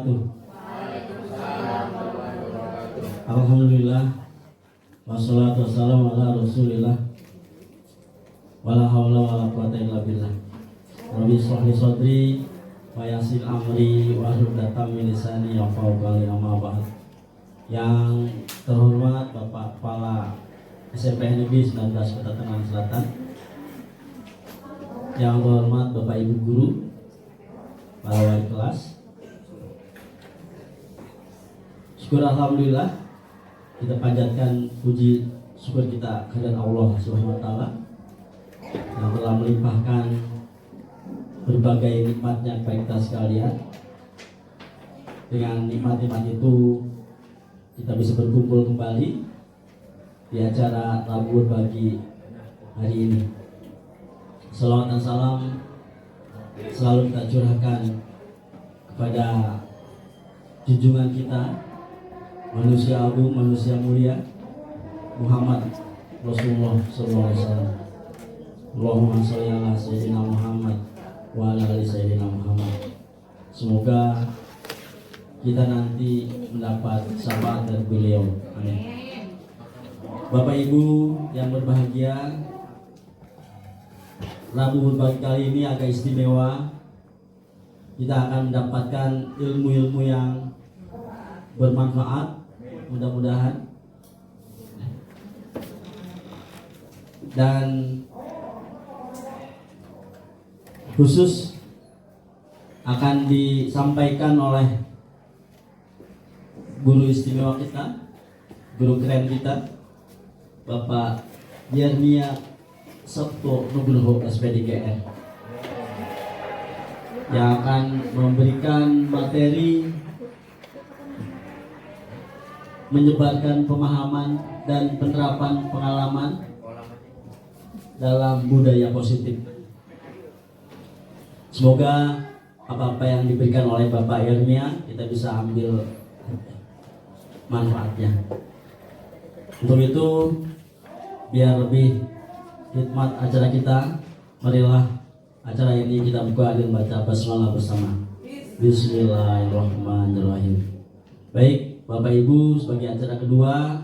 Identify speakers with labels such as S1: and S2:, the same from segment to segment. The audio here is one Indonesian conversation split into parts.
S1: wabarakatuh. Alhamdulillah, wassalatu wassalamu ala rasulillah, wala hawla wala quwata illa billah. Rabbi shrah li sadri wa yassir amri wahlul 'uqdatam min lisani yafqahu qawli, amma ba'd. Yang terhormat Bapak Kepala SMP Negeri 19 Kota Tangerang Selatan, yang terhormat Bapak Ibu Guru, para wali kelas, syukur alhamdulillah kita panjatkan puji syukur kita kepada Allah Subhanahu wa taala yang telah melimpahkan berbagai nikmatnya kepada kita sekalian. Dengan nikmat-nikmat itu kita bisa berkumpul kembali di acara Tabur Bagi hari ini. Salawat dan salam selalu kita curahkan kepada junjungan kita, manusia agung, manusia mulia, Muhammad Rasulullah SAW. Allahumma sholli ala sayyidina Muhammad wa ala ali sayyidina Muhammad. Semoga kita nanti mendapat syafaat dari beliau. Amin. Bapak Ibu yang berbahagia, Rabu Berbagi kali ini agak istimewa. Kita akan mendapatkan ilmu-ilmu yang bermanfaat, mudah-mudahan. Dan khusus akan disampaikan oleh guru istimewa kita, guru keren kita, Bapak Yernia Sabto Nugroho SPDGR, yang akan memberikan materi menyebarkan pemahaman dan penerapan pengalaman dalam budaya positif. Semoga apa-apa yang diberikan oleh Bapak Yernia kita bisa ambil manfaatnya. Untuk itu, biar lebih hikmat acara kita, marilah acara ini kita buka dengan baca basmalah bersama. Bismillahirrahmanirrahim. Baik, Bapak Ibu, sebagai acara kedua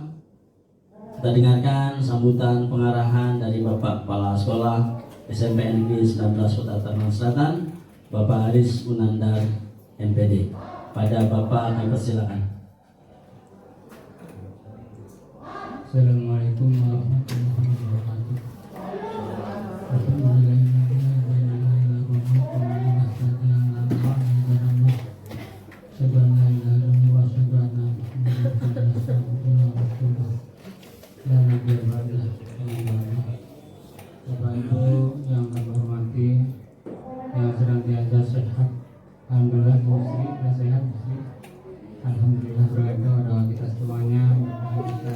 S1: kita dengarkan sambutan pengarahan dari Bapak Kepala Sekolah SMP Negeri 19 Kota Tangerang Selatan, Bapak Haris Munandar MPD. Pada Bapak kami persilakan.
S2: Assalamualaikum warahmatullahi wabarakatuh. Bapak Ibu yang kami hormati, yang senantiasa sehat, alhamdulillah Musri dan sehat Musri. Alhamdulillah berkat doa kita semuanya, kita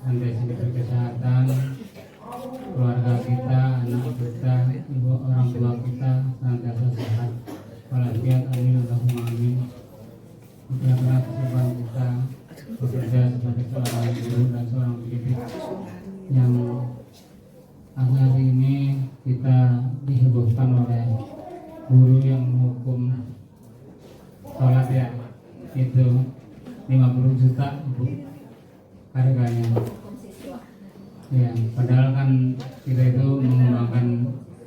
S2: andai diberi kesehatan, keluarga kita, anak kita, ibu orang tua kita senantiasa sehat walafiat, amin Allahumma amin. Mudah-mudahan kesempatan kita bekerja sebagai seorang guru dan seorang pendidik yang akhir ini kita dihebohkan oleh guru yang menghukum sholat, ya, itu 50 juta Ibu harganya. Ya, padahal kan kita itu mengembangkan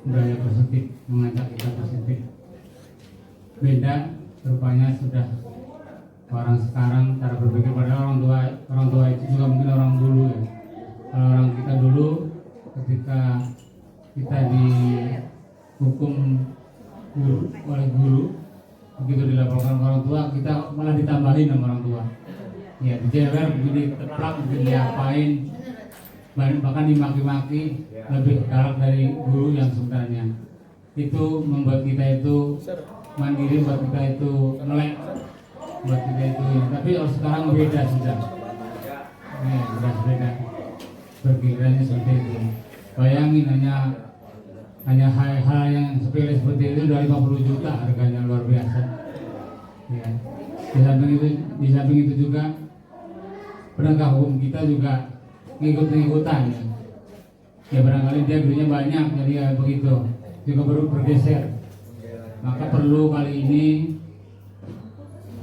S2: budaya positif, mengajak kita positif. Beda rupanya sudah orang sekarang cara berpikir. Padahal orang tua itu juga mungkin orang dulu, ya. Kalau orang kita dulu ketika kita dihukum oleh guru, begitu dilaporkan ke orang tua, kita malah ditambahin sama orang tua. Ya, dijewer, begini teplak, begini diapain, bahkan dimaki-maki, lebih galak dari guru yang sebenarnya. Itu membuat kita itu mandiri, membuat kita itu melek, membuat kita itu. Tapi sekarang beda sudah. Ya, sudah beda. Berpikirannya seperti itu. Bayangin hanya hal-hal yang sepele seperti itu dari 50 juta harganya, luar biasa. Ya. Di samping itu juga penegak hukum kita juga ngikut-ngikutan, ya. Ya barangkali dia duitnya banyak, jadi ya begitu juga baru bergeser. Maka perlu kali ini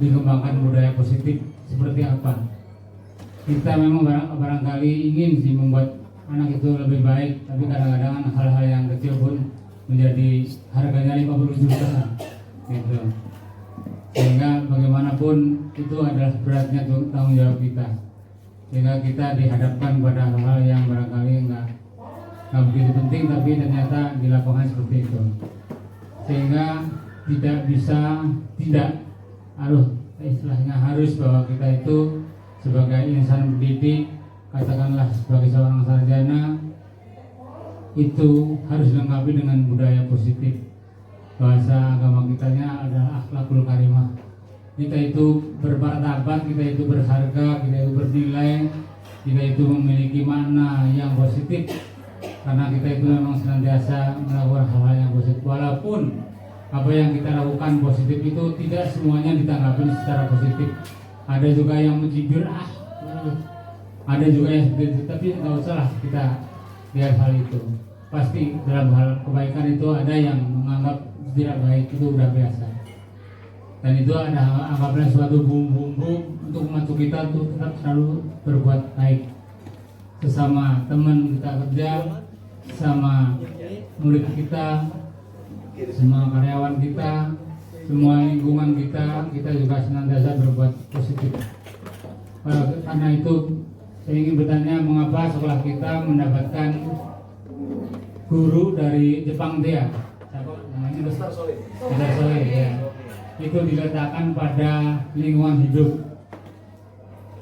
S2: dikembangkan budaya positif seperti apa. Kita memang barangkali ingin sih membuat anak itu lebih baik, tapi kadang-kadang hal-hal yang kecil pun menjadi harganya 50 juta gitu. Sehingga bagaimanapun itu adalah beratnya tanggung jawab kita. Sehingga kita dihadapkan pada hal-hal yang barangkali nggak begitu penting, tapi ternyata di lapangan seperti itu. Sehingga istilahnya harus bahwa kita itu sebagai insan pendidik, katakanlah sebagai seorang sarjana, itu harus dilengkapi dengan budaya positif. Bahasa agama kitanya adalah akhlakul karimah. Kita itu bermartabat, kita itu berharga, kita itu bernilai, kita itu memiliki makna yang positif. Karena kita itu memang senantiasa melakukan hal-hal yang positif. Walaupun apa yang kita lakukan positif itu tidak semuanya ditanggapi secara positif. Ada juga yang mencibir, ada juga yang seperti itu. Tapi nggak usah lah kita lihat hal itu. Pasti dalam hal kebaikan itu ada yang menganggap tidak baik, itu udah biasa. Dan itu ada anggaplah suatu bumbu-bumbu untuk membantu kita untuk tetap selalu berbuat baik sesama teman kita kerja, sama murid kita, semua karyawan kita, semua lingkungan kita juga senantiasa berbuat positif. Karena itu saya ingin bertanya, mengapa sekolah kita mendapatkan guru dari Jepang dia? Siapa namanya? Mr. Soleh ya. Itu diletakkan pada lingkungan hidup.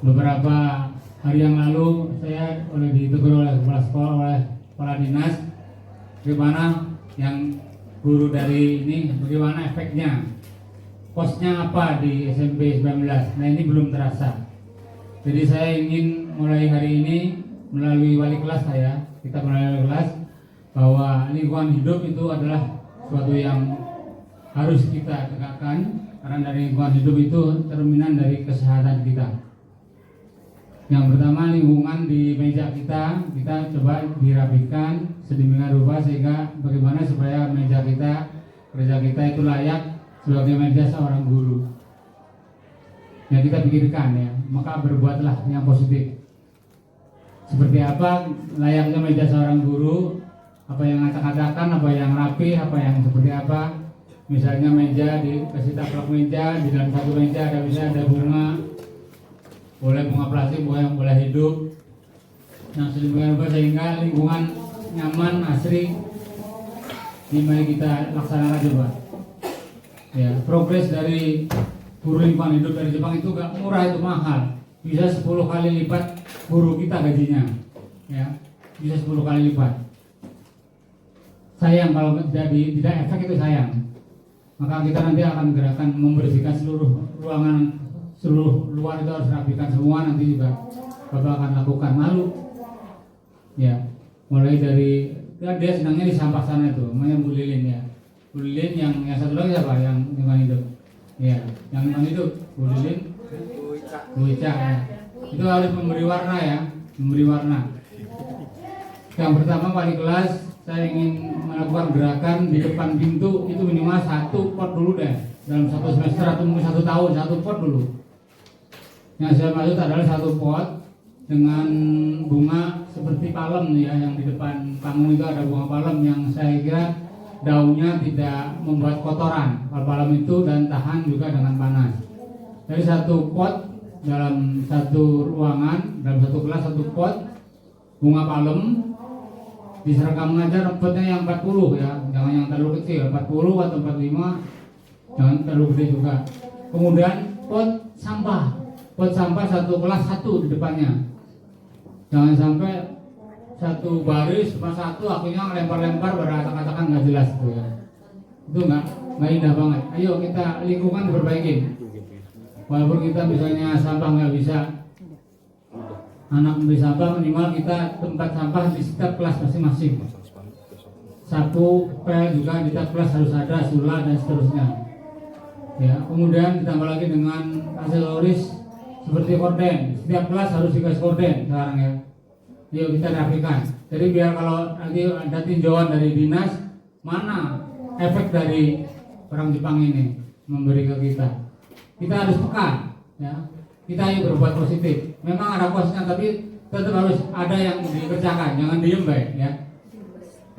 S2: Beberapa hari yang lalu saya ditegur oleh kepala sekolah, oleh kepala dinas, bagaimana yang guru dari ini, bagaimana efeknya, kosnya apa di SMP 19. Nah ini belum terasa. Jadi saya ingin mulai hari ini melalui wali kelas kita melalui wali kelas, bahwa lingkungan hidup itu adalah suatu yang harus kita tegakkan, karena dari lingkungan hidup itu cerminan dari kesehatan kita. Yang pertama, lingkungan di meja kita coba dirapikan sedemikian rupa sehingga bagaimana supaya meja kita, kerja kita itu layak sebagai meja seorang guru. Ya kita pikirkan ya, maka berbuatlah yang positif. Seperti apa layaknya meja seorang guru, apa yang ngacak-ngacakan, apa yang rapi, apa yang seperti apa. Misalnya meja dikasih taplak meja, di dalam satu meja ada bunga, boleh bunga plastik, boleh hidup. Nah sedemikian rupa sehingga lingkungan nyaman, asri. Ini mari kita laksanakan coba. Ya, progres dari guru lingkungan hidup dari Jepang itu gak murah, itu mahal. Bisa 10 kali lipat guru kita gajinya. Ya, bisa 10 kali lipat. Sayang kalau tidak efek itu sayang. Maka kita nanti akan gerakan membersihkan seluruh ruangan, seluruh luar itu harus rapikan semua. Nanti juga Bapak akan lakukan. Lalu ya mulai dari dia senangnya di sampah sana itu, namanya Bu Lilin ya. Bu Lilin yang satu lagi siapa? Yang lingkungan hidup. Ya, yang lingkungan hidup Bu Lilin, Bu Ica ya. Itu harus memberi warna ya, memberi warna. Yang pertama wali kelas, saya ingin melakukan gerakan di depan pintu itu minimal 1 pot dulu deh, dalam 1 semester atau mungkin 1 tahun 1 pot dulu. Yang saya maksud adalah 1 pot dengan bunga seperti palem ya, yang di depan panggung itu ada bunga palem yang saya kira daunnya tidak membuat kotoran kalau palem itu, dan tahan juga dengan panas. Jadi 1 pot dalam 1 ruangan, dalam 1 kelas 1 pot bunga palem. Diseragam mengajar potnya yang 40 ya, jangan yang terlalu kecil, 40 atau 45, jangan terlalu gede juga. Kemudian pot sampah 1 kelas 1 di depannya. Jangan sampai 1 baris cuma 1 akhirnya lempar-lempar beracak-acakan nggak jelas itu ya. Itu nggak indah banget. Ayo kita lingkungan diperbaiki. Walaupun kita misalnya sampah nggak bisa, anak memberi sampah, minimal kita tempat sampah di setiap kelas masing-masing. Sapu, pel juga di setiap kelas harus ada, sula dan seterusnya. Ya, kemudian ditambah lagi dengan aksesoris seperti korden. Setiap kelas harus dikasih korden sekarang ya. Yuk kita rapikan. Jadi biar kalau nanti ada tinjauan dari dinas, mana efek dari orang Jepang ini memberi ke kita. kita harus peka, ya. Kita ayo berbuat positif. Memang ada kosnya, tapi tetap harus ada yang dikerjakan, jangan diem baik, ya.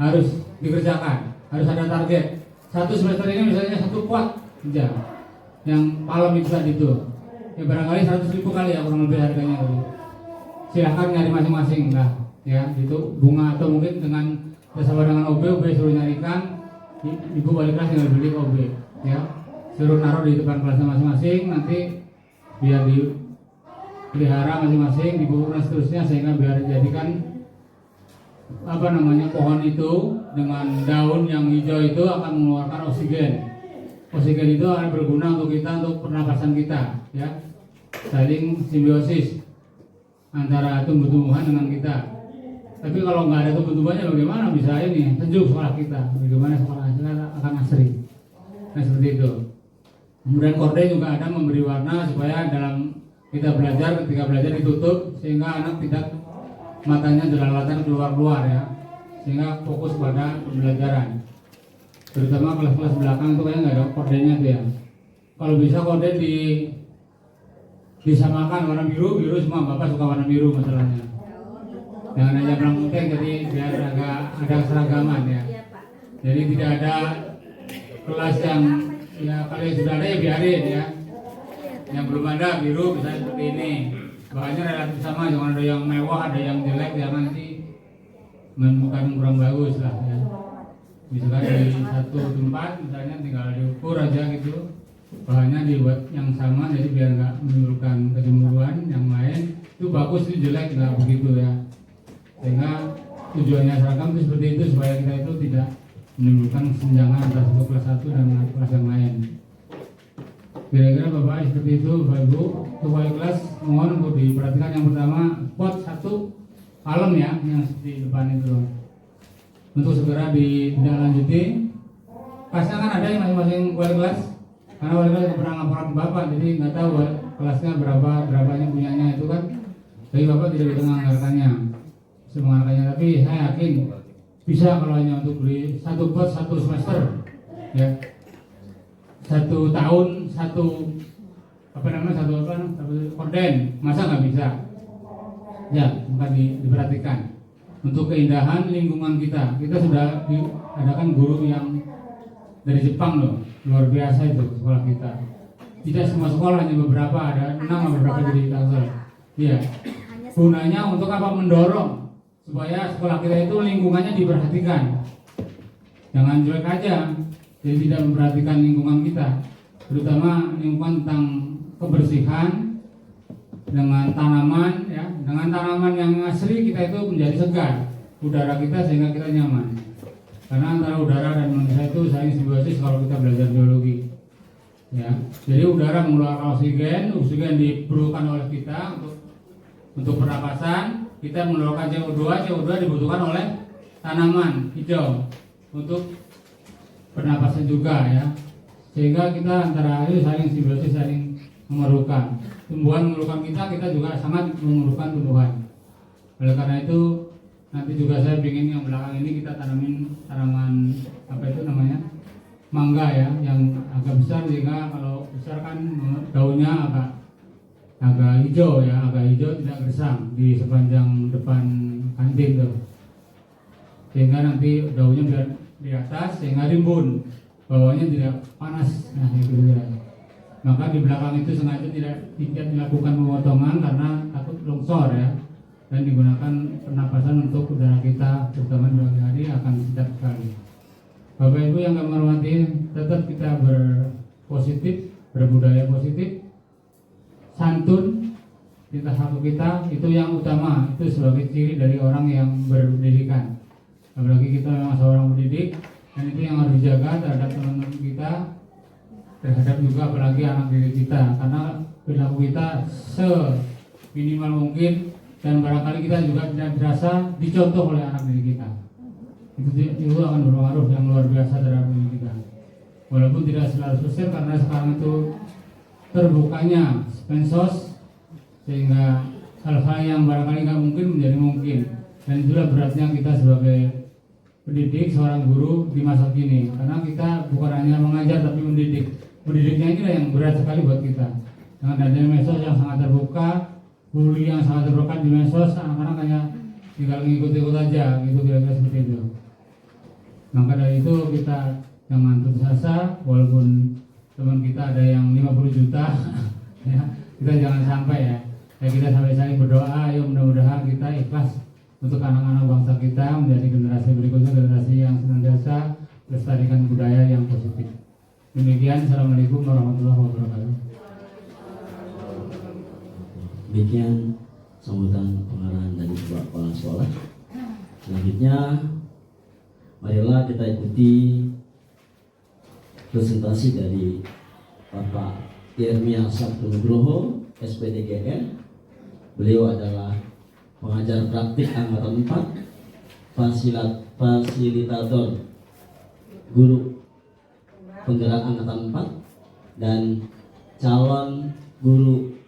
S2: Harus dikerjakan, harus ada target. Satu semester ini misalnya 1 pot aja, yang malam itu tadi itu, ya barangkali 100.000 kali ya kurang lebih harganya itu. Silahkan nyari masing-masing lah, ya. Itu bunga atau mungkin dengan bersama dengan OB suruh nyarikan, ibu balik kelas tinggal beli OB, ya. Suruh naruh di depan kelasnya masing-masing, nanti biar dipelihara masing-masing, diburu dan seterusnya, sehingga biar dijadikan pohon itu dengan daun yang hijau itu akan mengeluarkan oksigen. Oksigen itu akan berguna untuk kita, untuk pernapasan kita, ya. Saling simbiosis antara tumbuh-tumbuhan dengan kita. Tapi kalau nggak ada tumbuh-tumbuhannya bagaimana bisa ini sejuk sekolah kita? Bagaimana sekolah kita akan asri? Nah seperti itu. Kemudian korden juga ada memberi warna supaya dalam kita belajar, ketika belajar ditutup sehingga anak tidak matanya jelalatan keluar-keluar, ya, sehingga fokus pada pembelajaran. Terutama kelas-kelas belakang itu kayaknya nggak ada kordennya tuh, ya. Kalau bisa korden disamakan warna biru semua. Bapak suka warna biru masalahnya. Jangan hanya belang putih, jadi biar agak ada keseragaman, ya. Jadi tidak ada kelas yang ya kalau yang sudah ada ya biarin, ya. Yang belum ada biru bisa seperti ini. Bahannya relatif sama, jangan ada yang mewah, ada yang jelek, jangan nanti bukan kurang bagus lah, ya. Misalkan di satu tempat misalnya tinggal diukur aja gitu, bahannya dibuat yang sama, jadi biar nggak menimbulkan kecemburuan. Yang lain itu bagus, itu jelek, nggak begitu, ya. Sehingga tujuannya seragam itu seperti itu, supaya kita itu tidak menimbulkan kesenjangan antara satu kelas 1 dan kelas yang lain. Kira-kira Bapak seperti itu, Bapak Ibu. Untuk wali kelas mohon untuk diperhatikan yang pertama pot 1 palem, ya, yang di depan itu untuk segera ditindaklanjuti. Kelasnya kan ada yang masing-masing wali kelas, karena wali kelas pernah laporan ke Bapak, jadi nggak tahu kelasnya berapanya punyanya itu kan. Tapi Bapak tidak bisa menganggarkannya, tapi saya yakin bisa kalau hanya untuk beli 1 pot 1 semester, ya. 1 tahun satu korden, masa nggak bisa? Ya, maka diperhatikan untuk keindahan lingkungan kita. Kita sudah diadakan guru yang dari Jepang loh, luar biasa itu sekolah kita. Tidak semua sekolah, hanya beberapa, ada 6 atau beberapa jadi Tangsel. Iya. Gunanya untuk apa? Mendorong supaya sekolah kita itu lingkungannya diperhatikan. Jangan cuek aja. Jadi tidak memperhatikan lingkungan kita, terutama lingkungan tentang kebersihan dengan tanaman, ya. Dengan tanaman yang asli kita itu menjadi segar udara kita sehingga kita nyaman. Karena antara udara dan manusia itu saling simbiosis kalau kita belajar biologi, ya. Jadi udara mengeluarkan oksigen diperlukan oleh kita untuk pernapasan. Kita mengeluarkan CO2 dibutuhkan oleh tanaman hijau untuk pernapasan juga, ya. Sehingga kita antara itu saling simbiosis, saling memerlukan. Tumbuhan memerlukan kita juga sangat memerlukan tumbuhan. Oleh karena itu nanti juga saya ingin yang belakang ini kita tanaman apa itu namanya, mangga, ya, yang agak besar, sehingga kalau besar kan daunnya agak hijau, ya, agak hijau tidak gersang di sepanjang depan kantin tuh. Sehingga nanti daunnya biar di atas sehingga rimbun, bawahnya tidak panas. Nah itu ya. Maka di belakang itu sengaja tidak dilakukan pemotongan karena takut longsor, ya, dan digunakan pernapasan untuk udara kita, terutama di pagi hari akan sedap sekali. Bapak Ibu yang kami hormati, tetap kita berpositif, berbudaya positif, santun, cinta satu kita itu yang utama, itu sebagai ciri dari orang yang berpendidikan. Apalagi kita memang seorang pendidik, dan itu yang harus dijaga terhadap teman-teman kita, terhadap juga apalagi anak didik kita, karena perilaku kita seminimal mungkin dan barangkali kita juga tidak berasa dicontoh oleh anak didik kita. Itu akan berpengaruh yang luar biasa terhadap diri kita. Walaupun tidak 100% karena sekarang itu terbukanya pensos, sehingga hal-hal yang barangkali nggak mungkin menjadi mungkin. Dan itulah beratnya kita sebagai pendidik, seorang guru di masa kini, karena kita bukan hanya mengajar tapi mendidik. mendidiknya inilah yang berat sekali buat kita. Dengan adanya medsos yang sangat terbuka, bully yang sangat terbuka di medsos, anak-anak hanya tinggal ngikut-ikut aja, gitu kira-kira seperti itu. Maka dari itu kita jangan putus asa, walaupun teman kita ada yang 50 juta, ya, kita jangan sampai ya. Kita sampai saling berdoa, ayo mudah-mudahan kita ikhlas untuk anak-anak bangsa kita menjadi generasi berikutnya, generasi yang senantiasa melestarikan budaya yang positif. Demikian, assalamualaikum warahmatullahi wabarakatuh.
S1: Demikian sambutan pengarahan dari Bapak Kepala Sekolah. Selanjutnya, marilah kita ikuti presentasi dari Bapak Yermia Sabtu Nugroho, SPDGN. Beliau adalah pengajar praktik angkatan 4, fasilitator guru penggerak angkatan 4, dan calon guru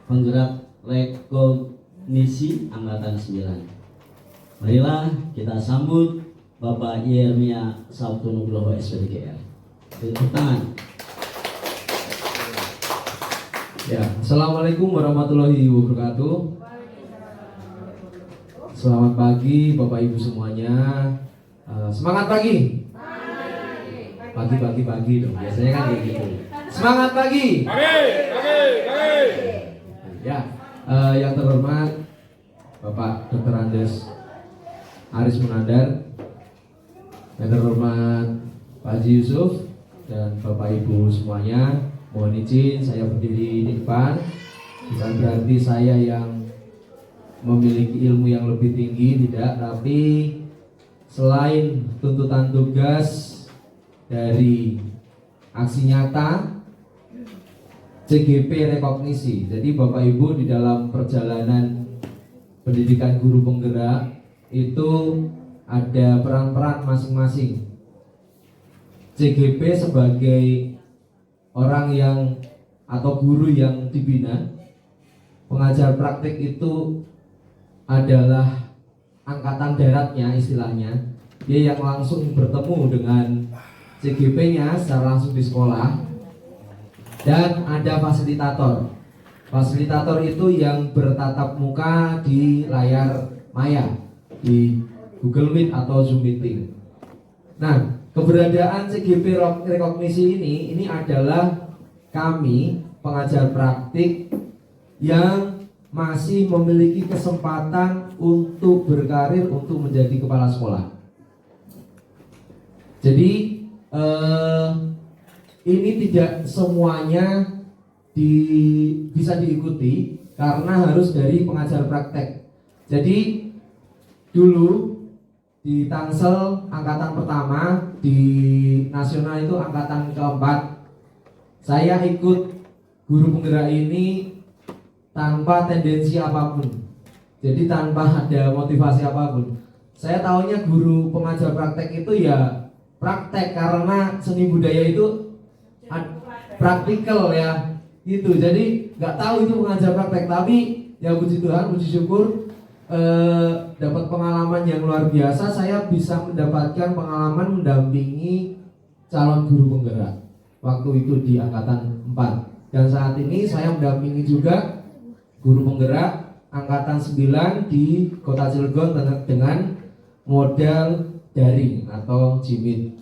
S1: penggerak rekognisi angkatan 9. Marilah kita sambut Bapak Yermia Sabtu Nugroho, SPDGN. Tepuk tangan.
S3: Ya, assalamualaikum warahmatullahi wabarakatuh. Selamat pagi Bapak Ibu semuanya. Semangat pagi. Pagi dong. Biasanya kan kayak gitu. Semangat pagi. Ya, yang terhormat Bapak Dr. Andes Aris Munandar, yang terhormat Pak Haji Yusuf, dan Bapak Ibu semuanya. Mohon izin saya berdiri di depan. Bukan berarti saya yang memiliki ilmu yang lebih tinggi, tidak. Tapi selain tuntutan tugas dari aksi nyata CGP rekognisi. Jadi Bapak Ibu di dalam perjalanan pendidikan guru penggerak itu ada peran-peran masing-masing. CGP sebagai orang yang atau guru yang dibina, pengajar praktik itu adalah angkatan daratnya istilahnya. Dia yang langsung bertemu dengan CGP-nya secara langsung di sekolah. Dan ada fasilitator. Fasilitator itu yang bertatap muka di layar maya, di Google Meet atau Zoom Meeting. Nah, keberadaan CGP rekognisi ini adalah kami pengajar praktik yang masih memiliki kesempatan untuk berkarir untuk menjadi kepala sekolah. Jadi ini tidak semuanya bisa diikuti karena harus dari pengajar praktek. Jadi dulu di Tangsel angkatan pertama, di nasional itu angkatan keempat, saya ikut guru penggerak ini tanpa tendensi apapun. Jadi tanpa ada motivasi apapun. Saya tahunya guru pengajar praktek itu ya praktek, karena seni budaya itu praktikal ya gitu. Jadi nggak tahu itu pengajar praktek, tapi ya puji Tuhan, puji syukur dapat pengalaman yang luar biasa. Saya bisa mendapatkan pengalaman mendampingi calon guru penggerak waktu itu di angkatan 4. Dan saat ini saya mendampingi juga guru penggerak angkatan 9 di Kota Cilegon dengan model daring atau jimit.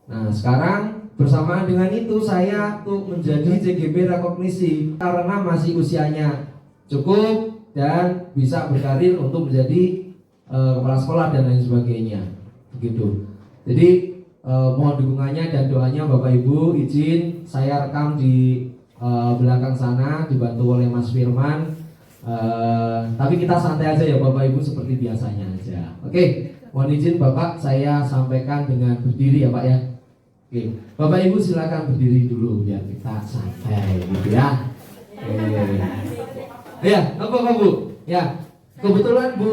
S3: Nah, sekarang bersamaan dengan itu saya tuh menjadi CGP rekognisi karena masih usianya cukup dan bisa berkarir untuk menjadi kepala sekolah dan lain sebagainya, begitu. Jadi mohon dukungannya dan doanya Bapak Ibu. Izin saya rekam di belakang sana dibantu oleh Mas Firman. Tapi kita santai aja ya Bapak Ibu, seperti biasanya aja. Oke, mohon izin Bapak saya sampaikan dengan berdiri ya Pak ya. Oke, Bapak Ibu silakan berdiri dulu biar kita santai gitu ya. Ya, apa Bu? Ya, kebetulan Bu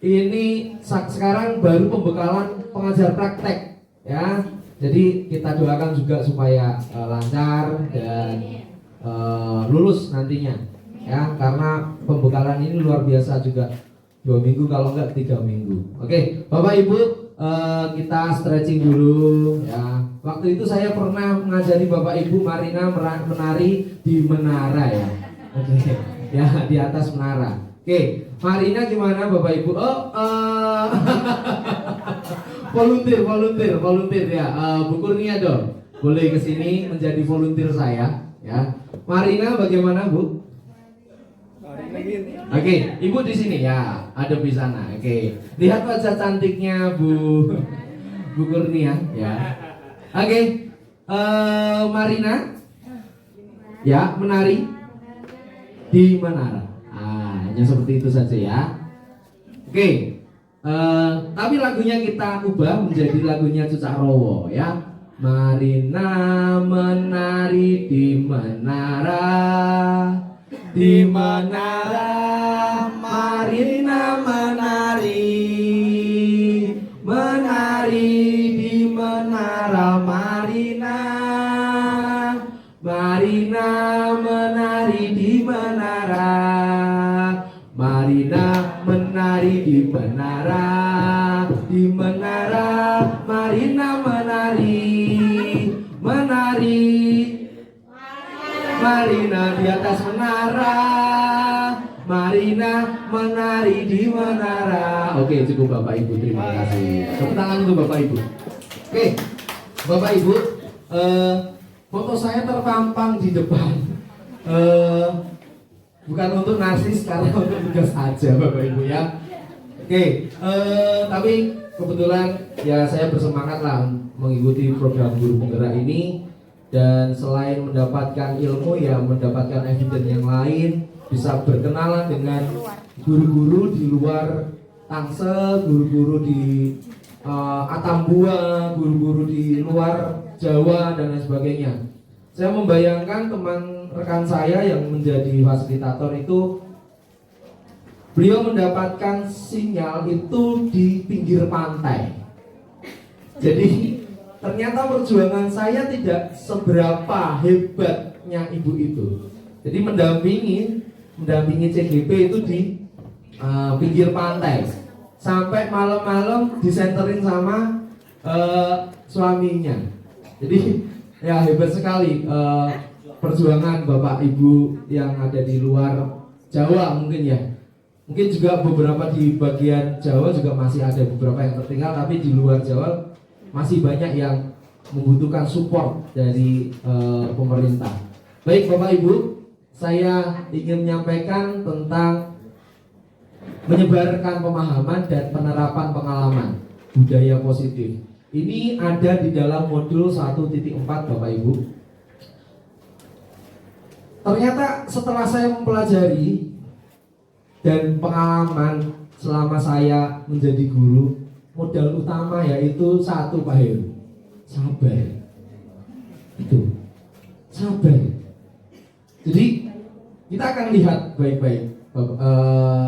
S3: ini sekarang baru pembekalan pengajar praktek ya. Jadi kita doakan juga supaya lancar dan lulus nantinya ya, karena pembekalan ini luar biasa juga, 2 minggu kalau enggak 3 minggu. Oke, Bapak Ibu kita stretching dulu ya. Waktu itu saya pernah mengajari Bapak Ibu Marina menari di menara ya. Oke. Ya, di atas menara. Oke, Marina gimana Bapak Ibu? Volunteer ya. Bu Kurnia dong. Boleh kesini menjadi volunteer saya ya. Marina bagaimana Bu? Oke, Ibu di sini ya, ada di sana. Oke, lihat wajah cantiknya Bu Kurnia ya. Oke, Marina ya menari di menara. Hanya seperti itu saja ya. Oke, tapi lagunya kita ubah menjadi lagunya Cucak Rowo ya. Marina menari di menara. Di menara Marina menari di menara Marina menari di menara Marina menari di menara Marina menari Marina di atas menara, Marina menari di menara. Oke, cukup Bapak Ibu, terima kasih. Tepuk tangan untuk Bapak Ibu. Oke, Bapak Ibu, foto saya terpampang di depan. Bukan untuk narsis, karena untuk tugas aja Bapak Ibu ya. Oke, tapi kebetulan ya saya bersemangat lah mengikuti program guru penggerak ini. Dan selain mendapatkan ilmu ya mendapatkan evidence yang lain, bisa berkenalan dengan guru-guru di luar Tangsel, guru-guru di Atambua, guru-guru di luar Jawa dan lain sebagainya. Saya membayangkan teman rekan saya yang menjadi fasilitator itu, beliau mendapatkan sinyal itu di pinggir pantai. Jadi ternyata perjuangan saya tidak seberapa hebatnya ibu itu. Jadi mendampingi CGP itu di pinggir pantai. Sampai malam-malam disenterin sama suaminya. Jadi ya hebat sekali perjuangan Bapak Ibu yang ada di luar Jawa mungkin ya. Mungkin juga beberapa di bagian Jawa juga masih ada beberapa yang tertinggal, tapi di luar Jawa masih banyak yang membutuhkan support dari pemerintah. Baik Bapak Ibu, saya ingin menyampaikan tentang menyebarkan pemahaman dan penerapan pengalaman budaya positif. Ini ada di dalam modul 1.4 Bapak Ibu. Ternyata setelah saya mempelajari dan pengalaman selama saya menjadi guru, modal utama yaitu satu Pak Heru, sabar. Itu sabar. Jadi kita akan lihat baik-baik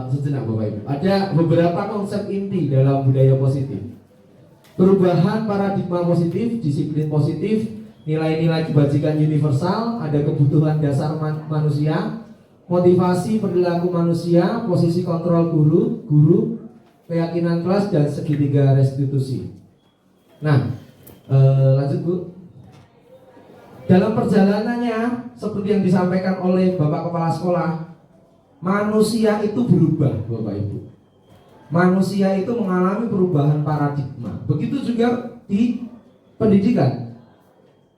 S3: sejenak Bapak Ibu. Ada beberapa konsep inti dalam budaya positif. Perubahan paradigma positif, disiplin positif, nilai-nilai kebajikan universal, ada kebutuhan dasar manusia, motivasi perilaku manusia, posisi kontrol guru, keyakinan kelas, dan segitiga restitusi. Nah, lanjut Bu. Dalam perjalanannya, seperti yang disampaikan oleh Bapak Kepala Sekolah, manusia itu berubah Bapak Ibu. Manusia itu mengalami perubahan paradigma. Begitu juga di pendidikan.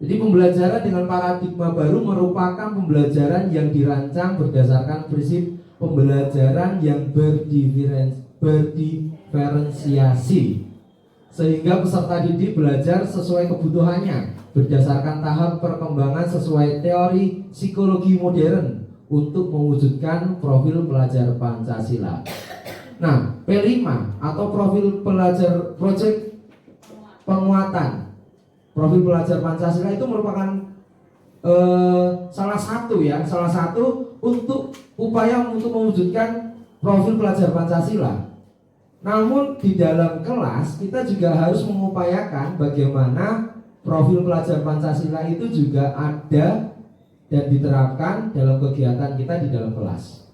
S3: Jadi pembelajaran dengan paradigma baru merupakan pembelajaran yang dirancang berdasarkan prinsip pembelajaran yang berdiferensiasi, sehingga peserta didik belajar sesuai kebutuhannya berdasarkan tahap perkembangan sesuai teori psikologi modern untuk mewujudkan profil pelajar Pancasila. Nah, P5 atau profil pelajar project penguatan profil pelajar Pancasila itu merupakan salah satu untuk upaya untuk mewujudkan profil pelajar Pancasila. Namun di dalam kelas kita juga harus mengupayakan bagaimana profil pelajar Pancasila itu juga ada dan diterapkan dalam kegiatan kita di dalam kelas.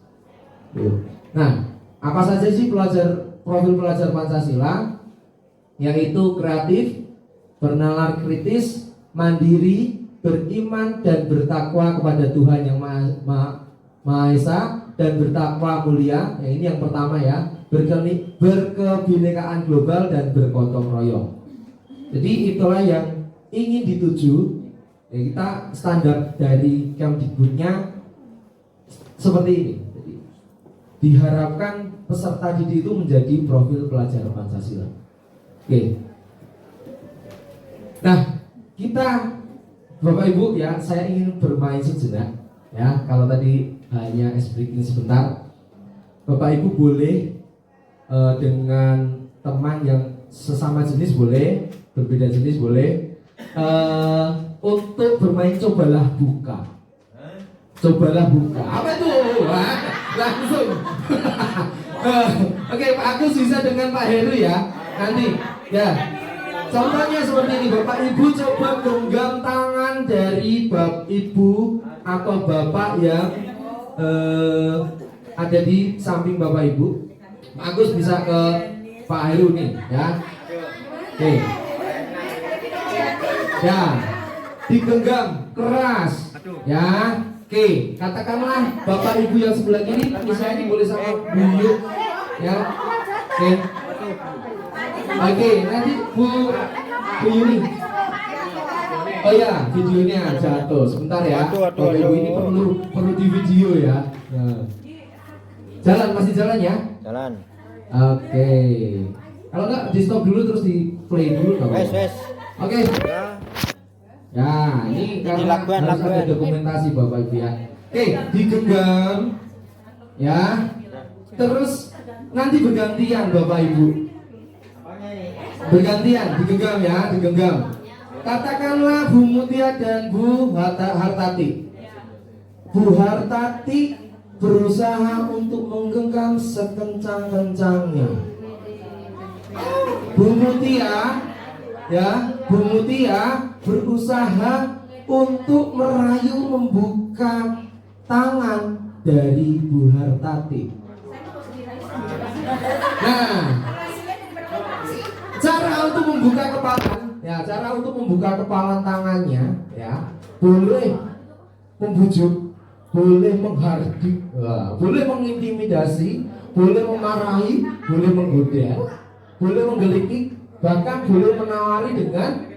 S3: Nah, apa saja sih profil pelajar Pancasila? yaitu kreatif, bernalar kritis, mandiri, beriman dan bertakwa kepada Tuhan yang Maha Esa, dan bertakwa mulia. Ya, ini yang pertama ya, berkebinekaan global dan bergotong royong. Jadi itulah yang ingin dituju. Ya, kita standar dari Kemdikbudnya seperti ini. Jadi, diharapkan peserta didik itu menjadi profil pelajar Pancasila. Oke. Nah, kita Bapak Ibu ya, saya ingin bermain sejenak ya. Kalau tadi hanya ice breaking sebentar, Bapak Ibu boleh dengan teman yang sesama jenis boleh, berbeda jenis boleh, untuk bermain cobalah buka. Cobalah buka. Apa itu? Wah, langsung. Oke, Pak Agus bisa dengan Pak Heru ya. Nanti ya. Contohnya seperti ini, Bapak Ibu coba genggam tangan dari Bapak Ibu atau Bapak yang ada di samping Bapak Ibu. Pak Agus bisa ke Pak Heru nih ya. Oke. Ya, digenggam keras ya. Oke, katakanlah Bapak Ibu yang sebelah kiri, misalnya ini boleh sama Bu ya. Oke, nanti Bu Yuni. Oh ya, videonya jatuh. Sebentar ya. Bapak Ibu ini perlu di video ya. Nah. Jalan, masih jalan ya? Jalan. Oke. Kalau enggak di stop dulu terus di play dulu dong. Oke. Ya, ini karena harus ada dokumentasi Bapak Ibu ya. Oke, digenggam ya. Terus nanti bergantian Bapak Ibu. Bergantian, digenggam ya, digenggam. Katakanlah Bu Mutia dan Bu Hartati. Bu Hartati berusaha untuk menggenggam sekencang-kencangnya. Bu Mutia ya, Bu Mutia berusaha untuk merayu membuka tangan dari Bu Hartati. Nah, cara untuk membuka kepala, ya, cara untuk membuka kepala tangannya, ya, boleh membujuk, boleh menghardik, boleh mengintimidasi, boleh memarahi, boleh menggoda, boleh menggelitik, bahkan boleh menawari dengan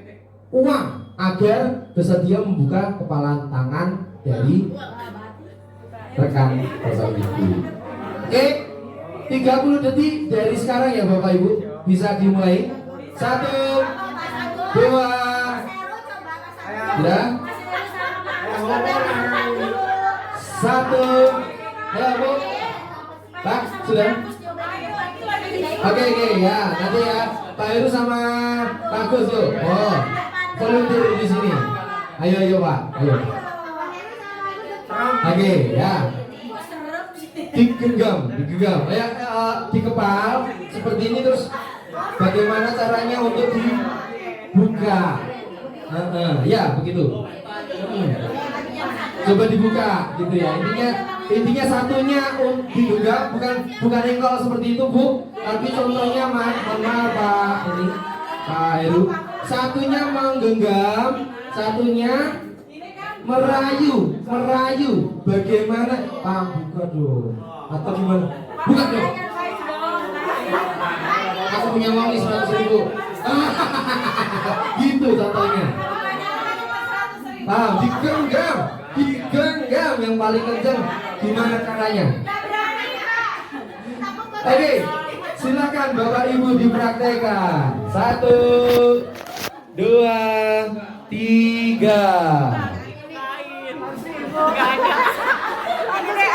S3: uang agar bersedia membuka kepala tangan dari rekan Bapak Ibu. Oke, 30 detik dari sekarang ya Bapak Ibu. Bisa dimulai. 1, 2, ya. 1, ya Bu. Pak, sudah. Oke, ya. Nanti ya Pak Heru sama Pak Agus tuh. Oh, volunteer di sini. Ayo Pak. Ayo. Oke, ya. Digenggam. Ya, dikepal seperti ini terus. Bagaimana caranya untuk dibuka? Ya, begitu. Coba dibuka, gitu ya. Intinya satunya digenggam, bukan engkol seperti itu Bu. Tapi contohnya maaf Pak Heru. Satunya menggenggam, satunya merayu. Bagaimana? Pak, buka dong. Atau gimana? Buka dong. Aku punya uang nih 100.000. Gitu contohnya. Digenggam yang paling kencang. Gimana caranya? Oke, silakan Bapak Ibu dipraktekkan. 1, 2, 3.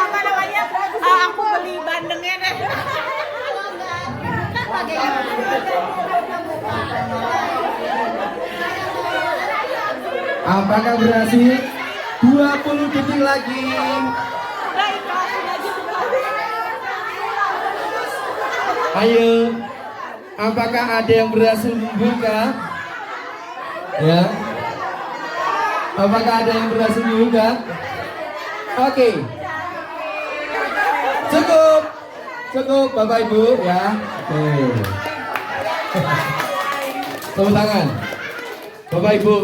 S4: Apa namanya? Aku beli bandengnya deh.
S3: Apakah berhasil? 20 detik lagi. Ayo. Apakah ada yang berhasil membuka? Ya. Apakah ada yang berhasil membuka? Oke. Cukup Bapak Ibu ya. Oke. Tepuk tangan. Bapak Ibu,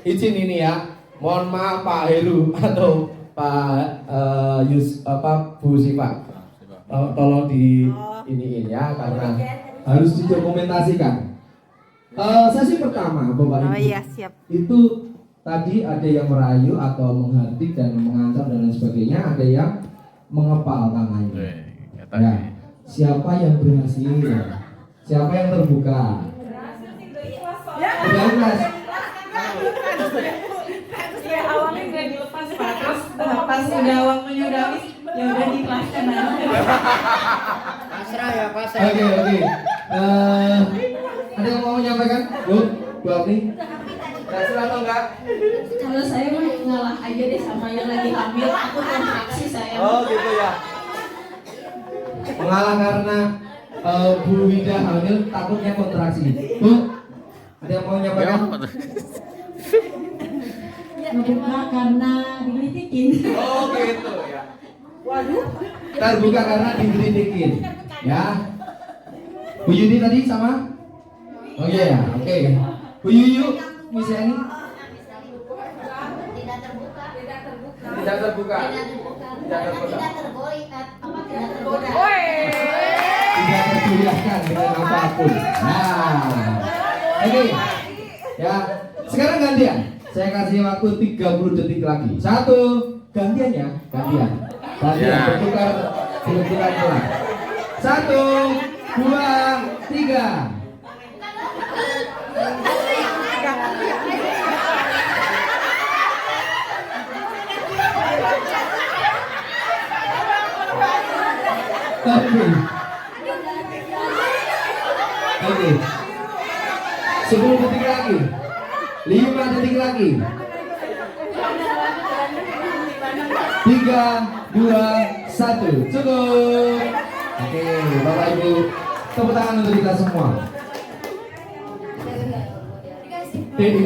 S3: izin ini ya. Mohon maaf Pak Heru atau Pak Bu Siva. Tolong di iniin ya karena harus didokumentasikan. Sesi pertama Bapak Ibu.
S4: Oh iya, siap.
S3: Itu tadi ada yang merayu atau menghardik dan mengancam dan lain sebagainya, ada yang mengepal tangannya. Ya, siapa yang berhasil? Siapa yang terbuka? Udah ikhlas.
S4: Ya awalnya nggak dilepas Pak, terus pas udah waktunya udah habis, ya udah diikhlaskan aja.
S3: Oke. Ada yang mau menyampaikan? Bu Apni? Berhasil atau enggak?
S5: Kalau saya mah ngalah aja deh sama yang lagi hamil, aku kontraksi saya.
S3: Oh gitu ya. Mengalah karena Bu Wida hamil takutnya kontraksi. Bu, ada yang mau menyampaikan?
S5: Ngebuka karena digelitikin.
S3: Oh gitu ya. Terbuka karena digelitikin. Ya. Bu Yudi tadi sama? Oh iya ya, oke. Bu Yuyu, misalnya ini?
S6: Tidak terbuka.
S3: Tidak terbuka.
S6: Tidak tergoda.
S3: Tidak tergoyahkan dengan apapun. Nah, oke. Ya, sekarang gantian. Saya kasih waktu 30 detik lagi. Satu, gantian ya, gantian. Bertukar pelan. 1, 2, 3. Oke. 10 detik lagi. 5 detik lagi. 3, 2, 1. Cukup. Oke, Bapak Ibu, tepuk tangan untuk kita semua. Ibu.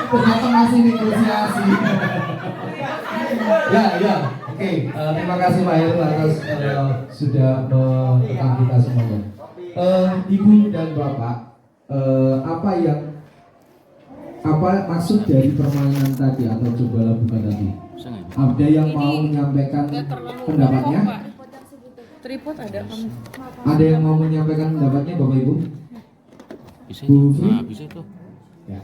S3: Ternyata masih negosiasi. Ya. Oke, terima kasih Pak Heru atas sudah mengenal kita semuanya. Ibu dan Bapak, apa maksud dari permainan tadi atau cobalah bukan tadi? Ada yang mau menyampaikan pendapatnya?
S4: Tripod ada kamu.
S3: Ada yang mau menyampaikan pendapatnya Bapak Ibu? Bu Fri?
S7: Bisa itu.
S3: Ya.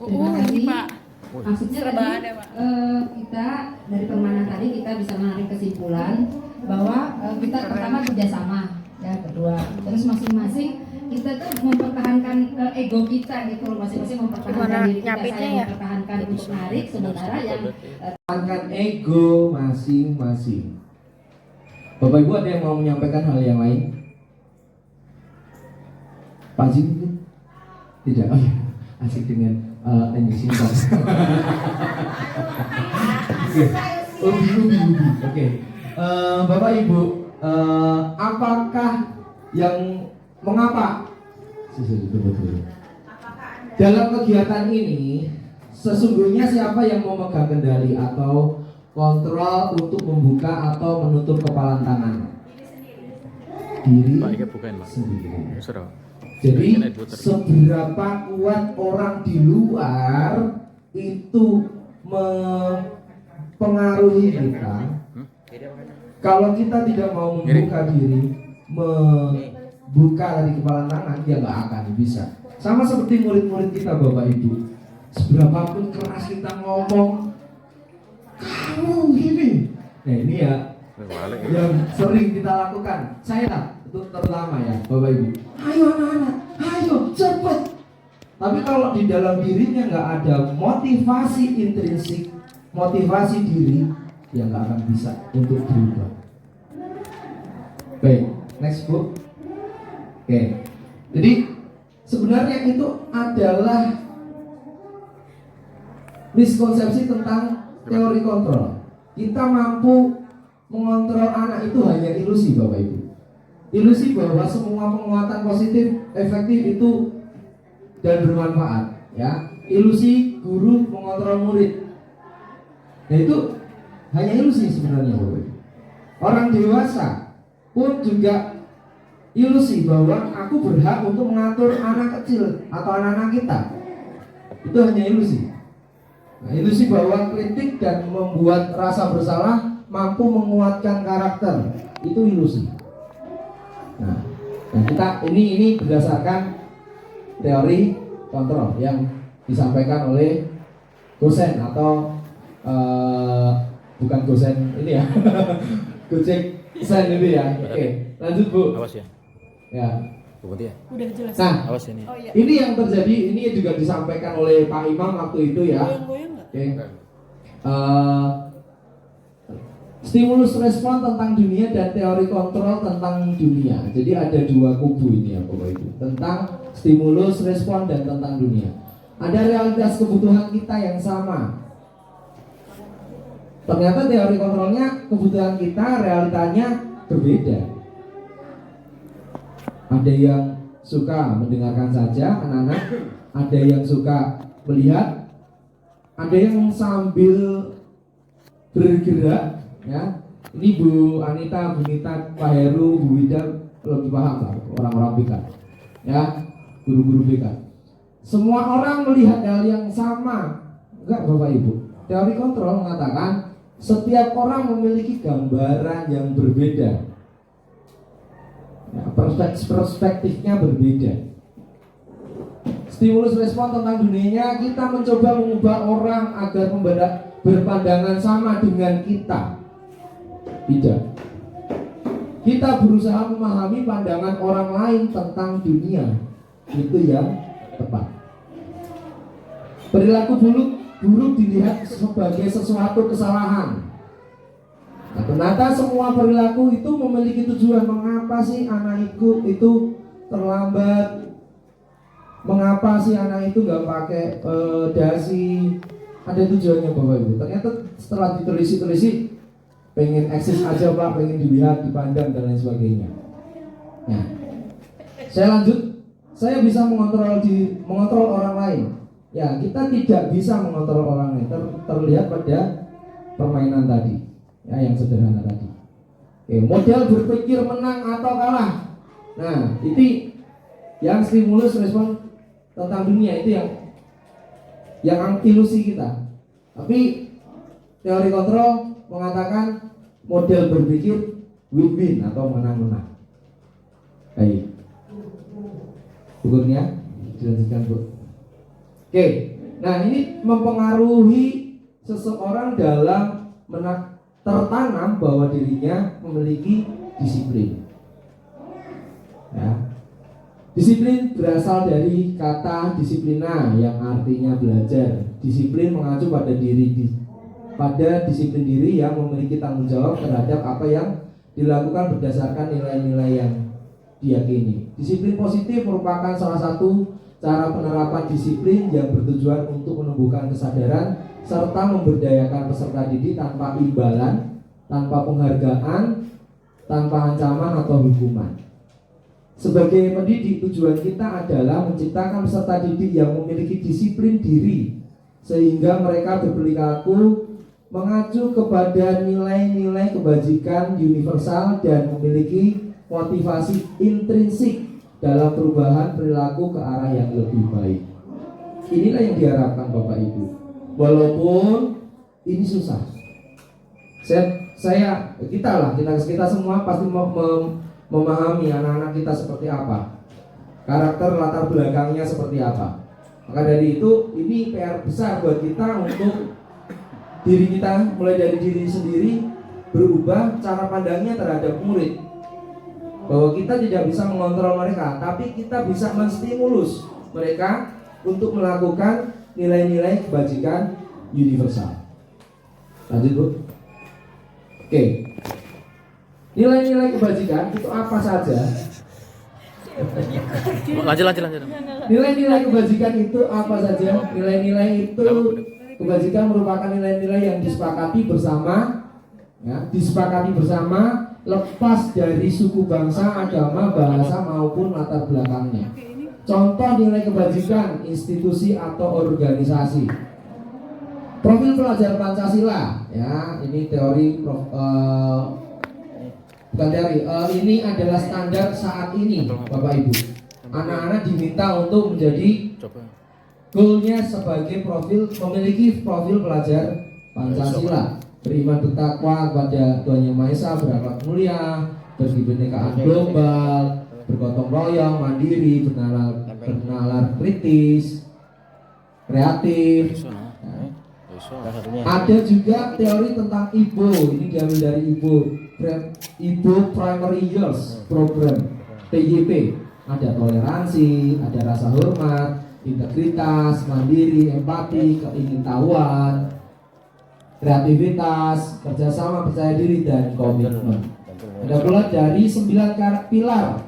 S5: Dari
S4: Pak.
S5: maksudnya
S4: Serba
S5: tadi
S4: ada, Pak.
S5: kita dari permainan tadi kita bisa menarik kesimpulan bahwa kita pertama kerjasama ya, kedua terus masing-masing kita tuh mempertahankan ego kita gitu loh, masing-masing mempertahankan diri kita. Saya mempertahankan untuk menarik, sementara yang
S3: Pertahankan ego masing-masing. Bapak Ibu ada yang mau menyampaikan hal yang lain? Pak Jin mungkin? Tidak. Oh iya, asik dengan Anjing Singkong. Ubi. Oke. Bapak Ibu, apakah yang mengapa? Dalam kegiatan ini sesungguhnya siapa yang memegang kendali atau kontrol untuk membuka atau menutup kepalan tangan? Diri sendiri. Jadi seberapa kuat orang di luar itu mempengaruhi kita. Kalau kita tidak mau membuka diri, membuka dari kepalan tangan, dia nggak akan bisa. Sama seperti murid-murid kita Bapak Ibu. Seberapapun keras kita ngomong, kamu gini. Nah ini ya yang sering kita lakukan. Saya itu terutama ya Bapak Ibu. Ayo anak-anak, ayo cepet. Tapi kalau di dalam dirinya nggak ada motivasi intrinsik, motivasi diri, ya nggak akan bisa untuk berubah. Baik, next book. Oke, jadi sebenarnya itu adalah miskonsepsi tentang teori kontrol. Kita mampu mengontrol anak itu hanya ilusi Bapak Ibu. Ilusi bahwa semua penguatan positif, efektif itu dan bermanfaat, ya. Ilusi guru mengontrol murid. Nah itu hanya ilusi sebenarnya Bapak Ibu. Orang dewasa pun juga ilusi bahwa aku berhak untuk mengatur anak kecil atau anak-anak kita. Itu hanya ilusi. Nah, ilusi bahwa kritik dan membuat rasa bersalah mampu menguatkan karakter, itu ilusi. Nah, kita ini berdasarkan teori kontrol yang disampaikan oleh Gosen atau bukan Gosen ini ya, Gojek Sen ini ya. Oke, lanjut Bu.
S7: Awas ya.
S3: Ya.
S7: Bukti ya.
S4: Udah jelas.
S3: Nah,
S7: Awas ini.
S4: Oh iya.
S3: ini yang terjadi, ini juga disampaikan oleh Pak Imam waktu itu ya.
S4: Goyang-goyang nggak?
S3: Oke. Stimulus respon tentang dunia dan teori kontrol tentang dunia. Jadi ada dua kubu ini ya Bapak Ibu, tentang stimulus respon dan tentang dunia. Ada realitas kebutuhan kita yang sama. Ternyata teori kontrolnya kebutuhan kita, realitanya berbeda. Ada yang suka mendengarkan saja anak-anak, ada yang suka melihat, ada yang sambil bergerak ya. Ini Bu Anita, Bu Nita, Pak Heru, Bu Wida lebih paham lah orang-orang BK ya, guru-guru BK. Semua orang melihat hal yang sama, enggak Bapak Ibu? Teori kontrol mengatakan setiap orang memiliki gambaran yang berbeda ya, perspektifnya berbeda. Stimulus respon tentang dunianya, kita mencoba mengubah orang agar berpandangan sama dengan kita. Tidak. Kita berusaha memahami pandangan orang lain tentang dunia. Itu yang tepat. Perilaku buruk dilihat sebagai sesuatu kesalahan. Nah, ternyata semua perilaku itu memiliki tujuan. Mengapa sih anak itu terlambat? Mengapa sih anak itu nggak pakai dasi? Ada tujuannya Bapak Ibu. Ternyata setelah ditelisi, pengen eksis aja Pak, pengen dilihat, dipandang dan lain sebagainya. Nah, saya lanjut. Saya bisa mengontrol orang lain. Ya, kita tidak bisa mengontrol orang lain. Terlihat pada permainan tadi, ya, yang sederhana tadi. Oke, model berpikir menang atau kalah. Nah, itu yang stimulus respon tentang dunia, itu yang ilusi kita. Tapi teori kontrol mengatakan model berpikir win-win atau menang-menang. Baik, ukurnya dilanjutkan Bu. Oke, nah ini mempengaruhi seseorang dalam tertanam bahwa dirinya memiliki disiplin. Ya. Disiplin berasal dari kata disiplina yang artinya belajar. Disiplin mengacu pada disiplin diri yang memiliki tanggung jawab terhadap apa yang dilakukan berdasarkan nilai-nilai yang diyakini. Disiplin positif merupakan salah satu cara penerapan disiplin yang bertujuan untuk menumbuhkan kesadaran serta memberdayakan peserta didik tanpa imbalan, tanpa penghargaan, tanpa ancaman atau hukuman. Sebagai pendidik, tujuan kita adalah menciptakan peserta didik yang memiliki disiplin diri sehingga mereka berperilaku mengacu kepada nilai-nilai kebajikan universal dan memiliki motivasi intrinsik dalam perubahan perilaku ke arah yang lebih baik. Inilah yang diharapkan Bapak Ibu. Walaupun ini susah. Kita semua pasti memahami anak-anak kita seperti apa, karakter latar belakangnya seperti apa. Maka dari itu ini PR besar buat kita untuk diri kita, mulai dari diri sendiri, berubah cara pandangnya terhadap murid. Bahwa kita tidak bisa mengontrol mereka, tapi kita bisa menstimulus mereka untuk melakukan nilai-nilai kebajikan universal. Lanjut Bu. Oke. Nilai-nilai kebajikan itu apa saja?
S7: Lanjut.
S3: Nilai-nilai kebajikan itu apa saja? Nilai-nilai itu kebajikan merupakan nilai-nilai yang disepakati bersama, ya, lepas dari suku, bangsa, agama, bahasa maupun latar belakangnya. Contoh nilai kebajikan institusi atau organisasi. Profil pelajar Pancasila, ya, ini teori bukan teori. Ini adalah standar saat ini, Bapak Ibu. Anak-anak diminta untuk menjadi goalnya sebagai memiliki profil pelajar Pancasila, beriman bertakwa kepada Tuhan Yang Maha Esa, berakhlak mulia, berkebinekaan global, bergotong royong, mandiri, bernalar kritis, kreatif. Ada juga teori tentang IBO, ini diambil dari IBO Primary Years Program PYP. Ada toleransi, ada rasa hormat, integritas, mandiri, empati, keingintahuan, kreativitas, kerjasama, percaya diri, dan komitmen. Ada pula dari 9 pilar,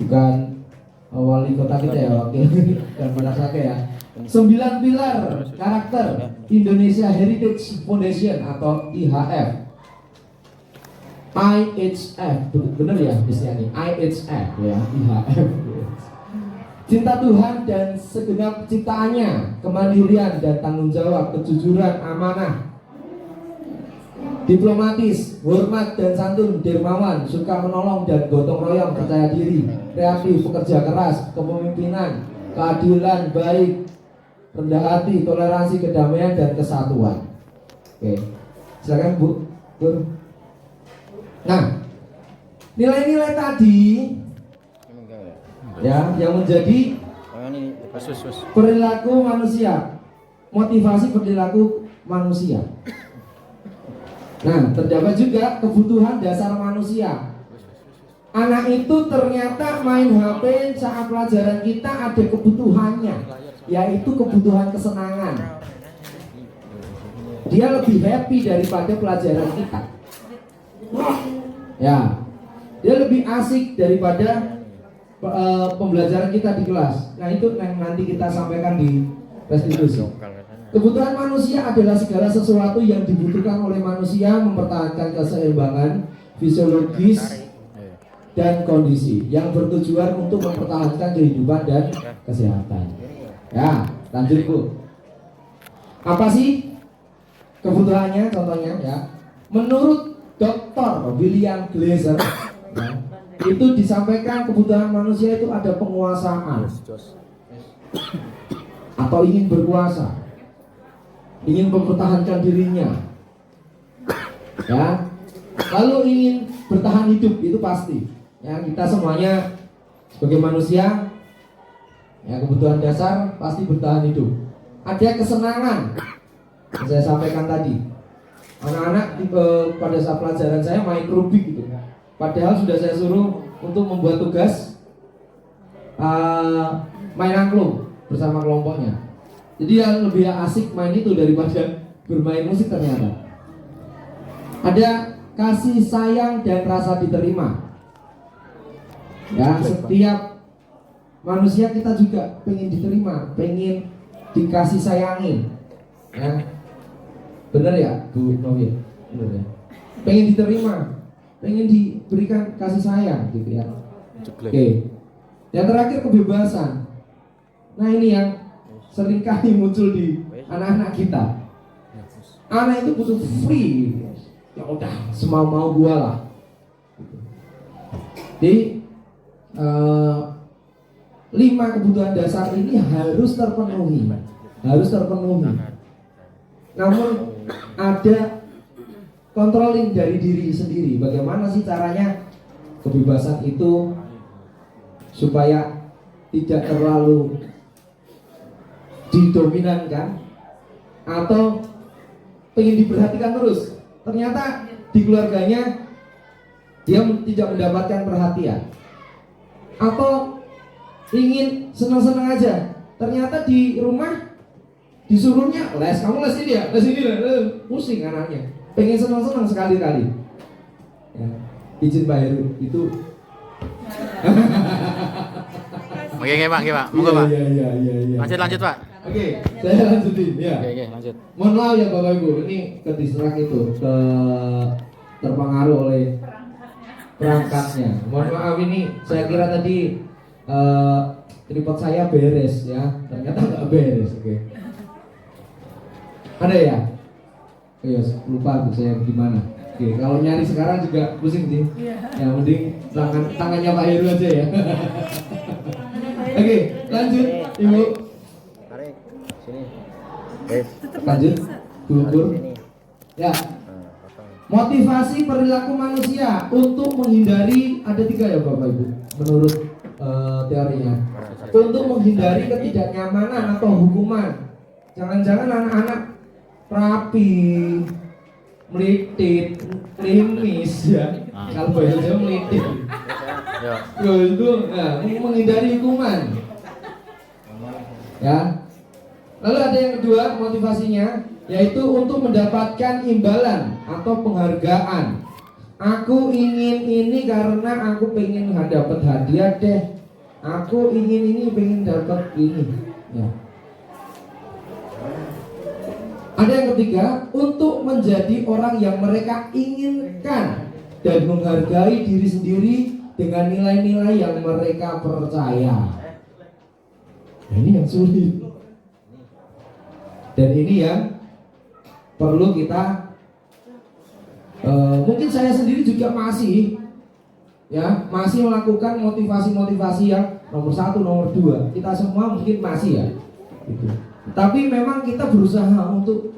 S3: bukan wali kota kita ya, wakil dan Manasake ya. 9 pilar karakter Indonesia Heritage Foundation atau IHF. IHF, bener ya istilahnya, IHF ya, IHF. Cinta Tuhan dan segenap ciptaannya, kemandirian dan tanggung jawab, kejujuran, amanah, diplomatis, hormat dan santun, dermawan, suka menolong dan gotong royong, percaya diri, kreatif, pekerja keras, kepemimpinan, keadilan, baik, rendah hati, toleransi, kedamaian, dan kesatuan. Oke, silakan Bu. Nah, nilai-nilai tadi ya yang menjadi perilaku manusia, motivasi perilaku manusia. Nah, terdapat juga kebutuhan dasar manusia. Anak itu ternyata main HP saat pelajaran kita ada kebutuhannya, yaitu kebutuhan kesenangan. Dia lebih happy daripada pelajaran kita. Ya, dia lebih asik daripada pembelajaran kita di kelas. Nah, itu yang nanti kita sampaikan di restitusi. Kebutuhan manusia adalah segala sesuatu yang dibutuhkan oleh manusia mempertahankan keseimbangan fisiologis dan kondisi yang bertujuan untuk mempertahankan kehidupan dan kesehatan. Ya, lanjut Bu. Apa sih kebutuhannya? Contohnya ya, menurut Dr. William Glaser ya, itu disampaikan kebutuhan manusia itu ada penguasaan atau ingin berkuasa, ingin mempertahankan dirinya, ya. Lalu ingin bertahan hidup, itu pasti. Ya, kita semuanya sebagai manusia, ya, kebutuhan dasar pasti bertahan hidup. Ada kesenangan, yang saya sampaikan tadi. Anak-anak pada saat pelajaran saya main Rubik gitu. Padahal sudah saya suruh untuk membuat tugas main angklung bersama kelompoknya. Jadi yang lebih asik main itu daripada bermain musik ternyata. Ada kasih sayang dan rasa diterima. Ya, setiap manusia kita juga pengen diterima, pengen dikasih sayangi. Ya. Benar ya, Bu Novia? Benar ya. Pengen diterima, pengen diberikan kasih sayang gitu ya. Oke. Yang terakhir kebebasan. Nah, ini yang sering kali muncul di anak-anak kita. Anak itu butuh free. Ya udah, semau-mau gua lah. Jadi 5 kebutuhan dasar ini harus terpenuhi. Harus terpenuhi. Namun ada controlling dari diri sendiri. Bagaimana sih caranya kebebasan itu supaya tidak terlalu didominankan atau pengen diperhatikan terus. Ternyata di keluarganya dia tidak mendapatkan perhatian, atau ingin senang-senang aja. Ternyata di rumah disuruhnya les, kamu les ini ya, les ini lah, pusing anaknya. Pengen senang-senang sekali-kali. Ya, izin Pak Heru itu.
S7: Oke Pak, monggo Pak.
S3: Iya.
S7: Lanjut Pak.
S3: Oke, saya lanjutin ya.
S7: Oke, lanjut.
S3: Mohon maaf ya Bapak Ibu, ini ke distrak itu, terpengaruh oleh perangkatnya. Mohon maaf, ini saya kira tadi tripod saya beres ya, ternyata nggak beres. Oke. Ada ya? Iya, lupa tuh saya gimana. Oke, kalau nyari sekarang juga pusing sih. Ya, mending tangannya Pak Heru aja ya. Oke, lanjut Ibu.
S7: Tarik sini.
S3: Lanjut, Bu Pur. Ya. Motivasi perilaku manusia untuk menghindari, ada 3 ya Bapak Ibu, menurut teorinya. Untuk menghindari ketidaknyamanan atau hukuman. Jangan-jangan anak-anak rapi, melitit, klimis ya. Kalau bahasa Jawa melitit. Ya itu, nah, menghindari hukuman. Ya. Lalu ada yang kedua motivasinya, yaitu untuk mendapatkan imbalan atau penghargaan. Aku ingin ini karena aku pengen dapat hadiah deh. Aku ingin ini, pengen dapat ini. Ya. Ada yang ketiga, untuk menjadi orang yang mereka inginkan dan menghargai diri sendiri dengan nilai-nilai yang mereka percaya. Nah, ini yang sulit. Dan ini yang perlu kita mungkin saya sendiri juga masih melakukan motivasi-motivasi yang nomor 1, nomor 2. Kita semua mungkin masih ya gitu. Tapi memang kita berusaha untuk,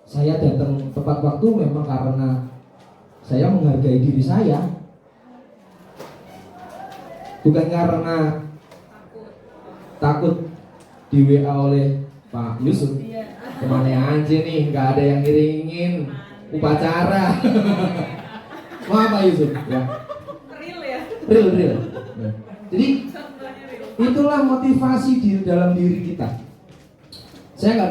S3: saya datang tepat waktu memang karena saya menghargai diri saya, bukan karena takut di WA oleh Pak Yusuf. Kemana aja nih, nggak ada yang ngiringin upacara. Wah Pak Yusuf ya. Real ya. Jadi itulah motivasi di dalam diri kita. Saya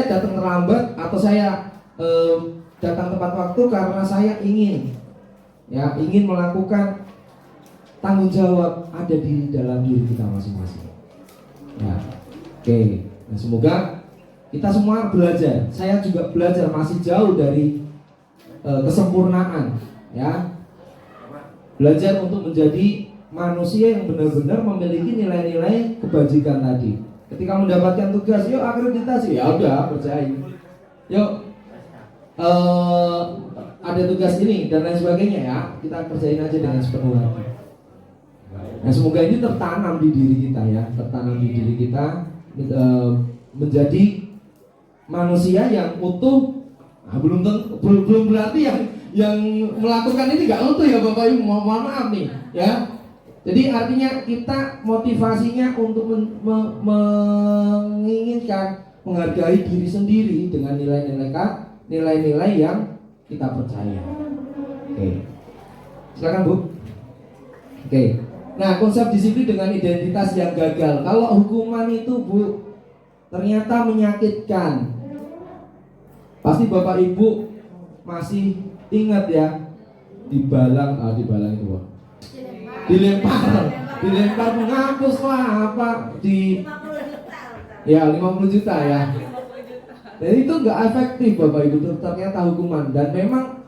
S3: datang terlambat atau saya datang tepat waktu karena saya ingin melakukan tanggung jawab ada di dalam diri kita masing-masing. Ya, oke. Nah, semoga kita semua belajar. Saya juga belajar, masih jauh dari kesempurnaan, ya. Belajar untuk menjadi manusia yang benar-benar memiliki nilai-nilai kebajikan tadi. Ketika mendapatkan tugas, yuk akreditasi, ya udah kerjain. Yuk ada tugas ini dan lain sebagainya ya, kita kerjain aja dengan sepenuh hati. Nah, semoga ini tertanam di diri kita ya, tertanam di diri kita menjadi manusia yang utuh. Nah, belum berarti yang melakukan ini nggak utuh ya Bapak Ibu, mohon maaf nih ya. Jadi artinya kita motivasinya untuk menginginkan menghargai diri sendiri dengan nilai-nilai yang kita percaya. Oke. Silakan Bu. Oke. Nah, konsep disiplin dengan identitas yang gagal. Kalau hukuman itu Bu ternyata menyakitkan, pasti Bapak Ibu masih ingat ya, dibalang itu Bu. Dilempar menghapus lah apa di 50 juta ya. Dan itu nggak efektif Bapak Ibu, ternyata hukuman. Dan memang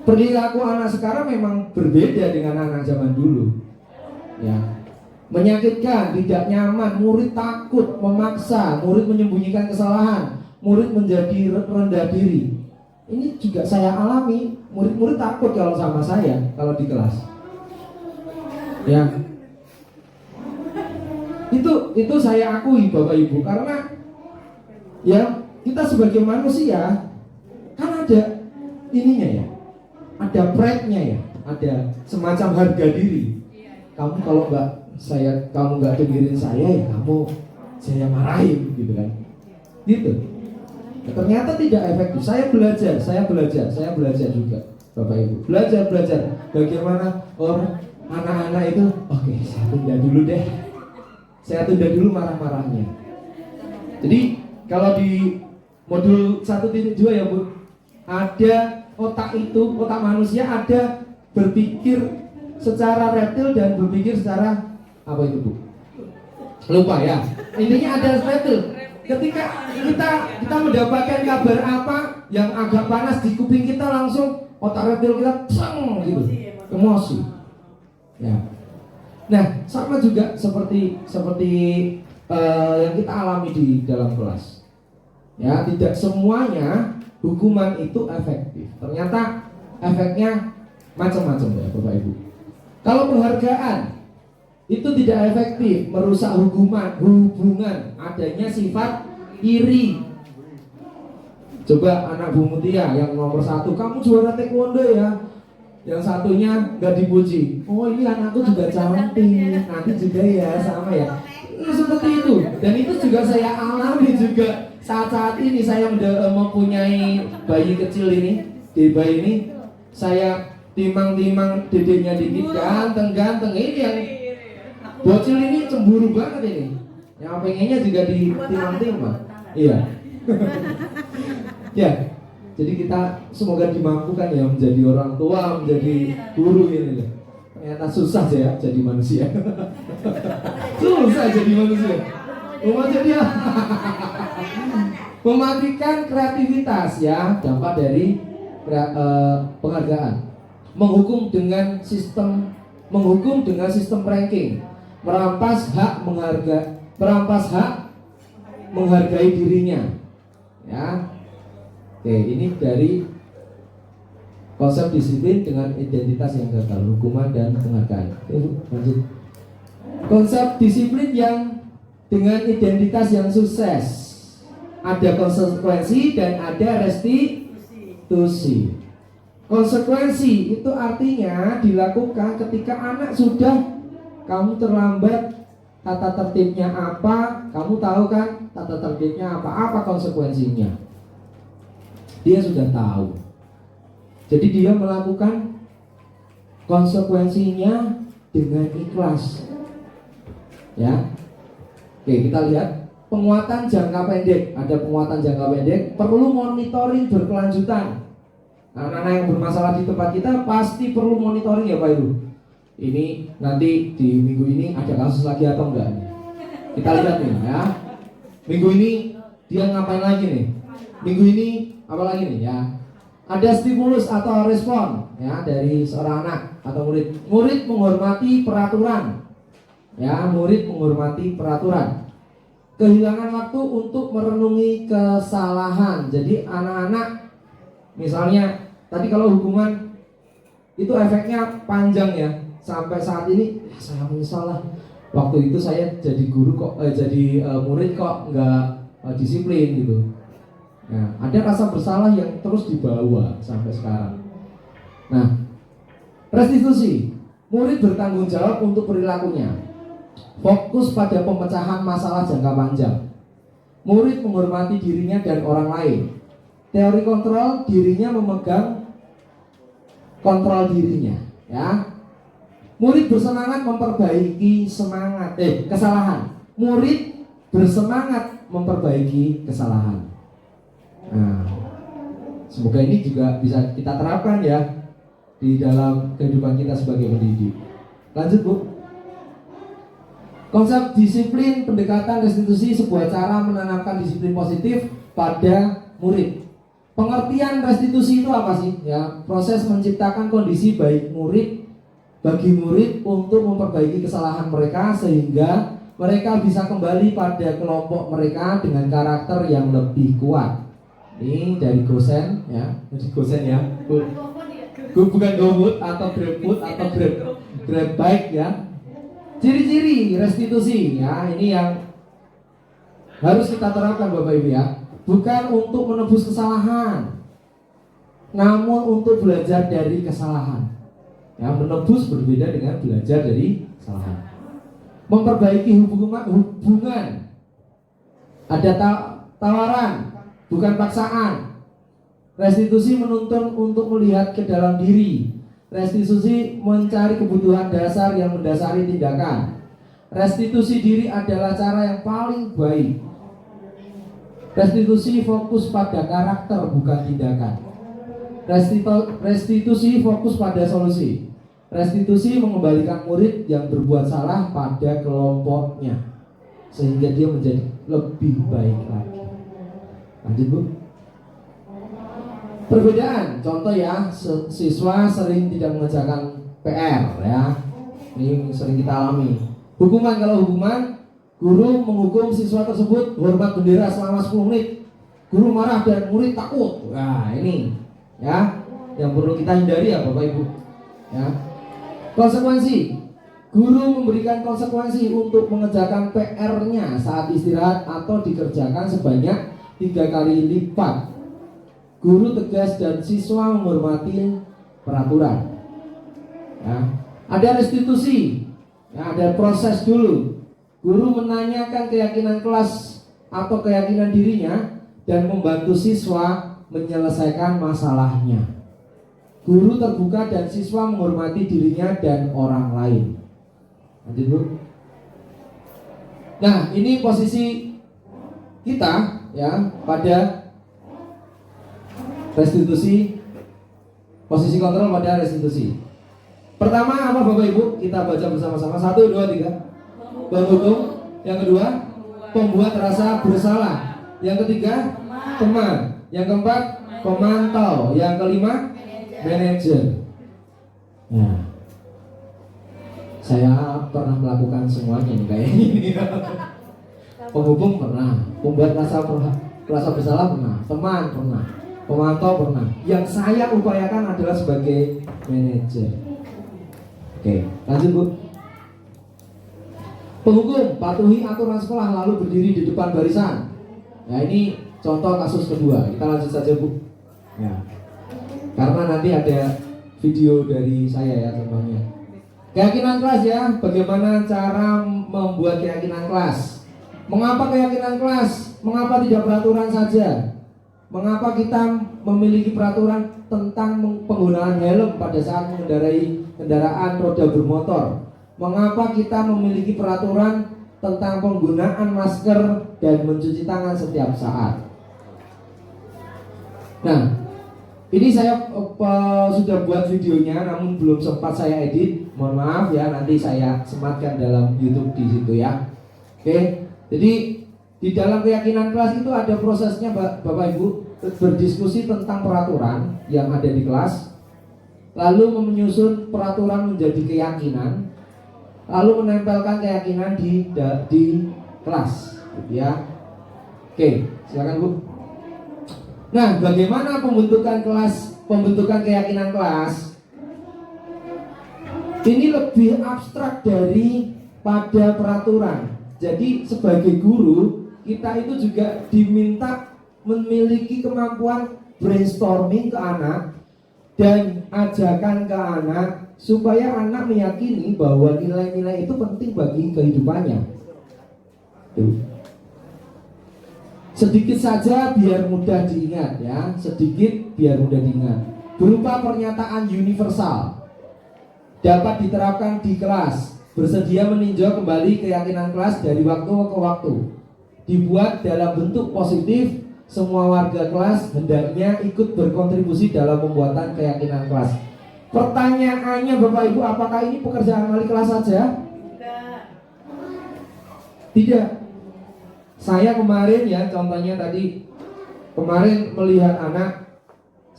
S3: perilaku anak sekarang memang berbeda dengan anak zaman dulu. Ya, menyakitkan, tidak nyaman, murid takut, memaksa, murid menyembunyikan kesalahan, murid menjadi rendah diri. Ini juga saya alami, murid-murid takut kalau sama saya kalau di kelas. Ya, itu saya akui Bapak Ibu, karena ya kita sebagai manusia kan ada ininya ya, ada pride-nya ya, ada semacam harga diri. Kamu kalau kamu nggak dengerin saya ya saya marahin gitu kan, gitu. Nah, ternyata tidak efektif. Saya belajar juga Bapak Ibu, belajar bagaimana orang anak-anak itu, oke, saya tunda dulu marah-marahnya. Jadi kalau di modul 1.2 ya Bu, ada otak manusia ada berpikir secara reptil dan berpikir secara apa itu Bu? Lupa ya. Intinya ada reptil. Ketika kita mendapatkan kabar apa yang agak panas di kuping kita, langsung otak reptil kita gitu, emosi. Ya. Nah, sama juga seperti yang kita alami di dalam kelas. Ya, tidak semuanya hukuman itu efektif. Ternyata efeknya macam-macam ya Bapak Ibu. Kalau penghargaan itu tidak efektif, merusak hubungan, adanya sifat iri. Coba anak Bu Mutia yang nomor 1, kamu juara taekwondo ya. Yang satunya nggak dipuji. Oh ini anakku juga cantik, nanti juga ya sama ya. Seperti itu. Dan itu juga saya alami juga saat-saat ini saya mempunyai bayi kecil ini. Di bayi ini saya timang-timang dedeknya dikit, ganteng-ganteng. Ini yang bocil ini cemburu banget ini. Yang pengennya juga ditimang-timang. Iya. Ya, jadi kita semoga dimampukan ya menjadi orang tua, menjadi guru ini loh. Ternyata susah ya jadi manusia. Susah jadi manusia. Mematikan kreativitas ya, dampak dari penghargaan. Menghukum dengan sistem ranking, merampas hak menghargai dirinya. Ya. Oke, ini dari konsep disiplin dengan identitas yang gagal, hukuman dan penghargaan. Oke, lanjut. Konsep disiplin yang dengan identitas yang sukses, ada konsekuensi dan ada restitusi. Konsekuensi itu artinya dilakukan ketika anak sudah, kamu terlambat, tata tertibnya apa, kamu tahu kan tata tertibnya apa konsekuensinya. Dia sudah tahu. Jadi dia melakukan konsekuensinya dengan ikhlas. Ya. Oke, kita lihat penguatan jangka pendek. Ada penguatan jangka pendek, perlu monitoring berkelanjutan. Anak-anak yang bermasalah di tempat kita pasti perlu monitoring ya Pak Ibu. Ini nanti di minggu ini ada kasus lagi atau enggak? Kita lihat nih ya. Minggu ini dia ngapain lagi nih? Minggu ini apalagi nih ya, ada stimulus atau respon ya dari seorang anak atau murid menghormati peraturan ya, murid menghormati peraturan, kehilangan waktu untuk merenungi kesalahan. Jadi anak-anak misalnya tadi kalau hukuman itu efeknya panjang ya, sampai saat ini saya menyesal lah waktu itu saya jadi guru kok murid kok nggak disiplin gitu. Nah, ada rasa bersalah yang terus dibawa sampai sekarang. Nah, restitusi, murid bertanggung jawab untuk perilakunya. Fokus pada pemecahan masalah jangka panjang. Murid menghormati dirinya dan orang lain. Teori kontrol, dirinya memegang kontrol dirinya, ya. Murid bersemangat memperbaiki kesalahan. Murid bersemangat memperbaiki kesalahan. Nah, semoga ini juga bisa kita terapkan ya di dalam kehidupan kita sebagai pendidik. Lanjut Bu. Konsep disiplin, pendekatan restitusi, sebuah cara menanamkan disiplin positif pada murid. Pengertian restitusi itu apa sih? Ya, proses menciptakan kondisi bagi murid untuk memperbaiki kesalahan mereka sehingga mereka bisa kembali pada kelompok mereka dengan karakter yang lebih kuat. Ini dari Gosen ya, bukan GoFood atau GrabFood atau Grab Bike ya. Ciri-ciri restitusi ya, ini yang harus kita terapkan Bapak Ibu ya. Bukan untuk menebus kesalahan, namun untuk belajar dari kesalahan. Ya, menebus berbeda dengan belajar dari kesalahan. Memperbaiki hubungan. Ada tawaran, bukan paksaan. Restitusi menuntun untuk melihat ke dalam diri. Restitusi mencari kebutuhan dasar yang mendasari tindakan. Restitusi diri adalah cara yang paling baik. Restitusi fokus pada karakter bukan tindakan. Restitusi fokus pada solusi. Restitusi mengembalikan murid yang berbuat salah pada kelompoknya sehingga dia menjadi lebih baik lagi. Lanjut Bu. Perbedaan, contoh ya, siswa sering tidak mengerjakan PR ya. Ini sering kita alami. Hukuman, kalau hukuman, guru menghukum siswa tersebut hormat bendera selama 10 menit. Guru marah dan murid takut. Nah ini ya. yang perlu kita hindari ya Bapak Ibu. Ya. Konsekuensi. Guru memberikan konsekuensi untuk mengerjakan PR-nya saat istirahat atau dikerjakan sebanyak 3 kali lipat. Guru tegas dan siswa menghormati peraturan. Ya. Ada restitusi, ya, ada proses dulu. Guru menanyakan keyakinan kelas atau keyakinan dirinya dan membantu siswa menyelesaikan masalahnya. Guru terbuka dan siswa menghormati dirinya dan orang lain. Lanjut Bu. Nah, ini posisi kita ya pada restitusi, posisi kontrol pada restitusi. Pertama apa Bapak Ibu? Kita baca bersama-sama. 1, 2, 3. Penghukum. Yang kedua, pembuat rasa bersalah. Yang ketiga, teman. Yang keempat, pemantau. Yang kelima, manajer. Nah, saya pernah melakukan semuanya nih kayak ini. Penghukum pernah, pembuat rasa bersalah pernah, teman pernah, pemantau pernah. Yang saya upayakan adalah sebagai manajer. Oke, lanjut Bu. Penghukum, patuhi aturan sekolah lalu berdiri di depan barisan. Nah ini contoh kasus kedua. Kita lanjut saja Bu. Ya. Karena nanti ada video dari saya ya contohnya. Keyakinan kelas ya, bagaimana cara membuat keyakinan kelas. Mengapa keyakinan kelas? Mengapa tidak peraturan saja? Mengapa kita memiliki peraturan tentang penggunaan helm pada saat mengendarai kendaraan roda bermotor? Mengapa kita memiliki peraturan tentang penggunaan masker dan mencuci tangan setiap saat? Nah, ini saya sudah buat videonya, namun belum sempat saya edit. Mohon maaf ya, nanti saya sematkan dalam YouTube di situ ya. Oke, jadi di dalam keyakinan kelas itu ada prosesnya Bapak Ibu, berdiskusi tentang peraturan yang ada di kelas, lalu menyusun peraturan menjadi keyakinan, lalu menempelkan keyakinan di kelas, gitu ya. Oke, silakan Bu. Nah, bagaimana pembentukan keyakinan kelas? Ini lebih abstrak daripada peraturan. Jadi sebagai guru, kita itu juga diminta memiliki kemampuan brainstorming ke anak dan ajakan ke anak supaya anak meyakini bahwa nilai-nilai itu penting bagi kehidupannya. Tuh. Sedikit saja biar mudah diingat ya, sedikit biar mudah diingat. Berupa pernyataan universal, dapat diterapkan di kelas, bersedia meninjau kembali keyakinan kelas dari waktu ke waktu. Dibuat dalam bentuk positif, semua warga kelas hendaknya ikut berkontribusi dalam pembuatan keyakinan kelas. Pertanyaannya Bapak Ibu, apakah ini pekerjaan wali kelas saja? Tidak. Saya kemarin ya, contohnya tadi kemarin melihat anak,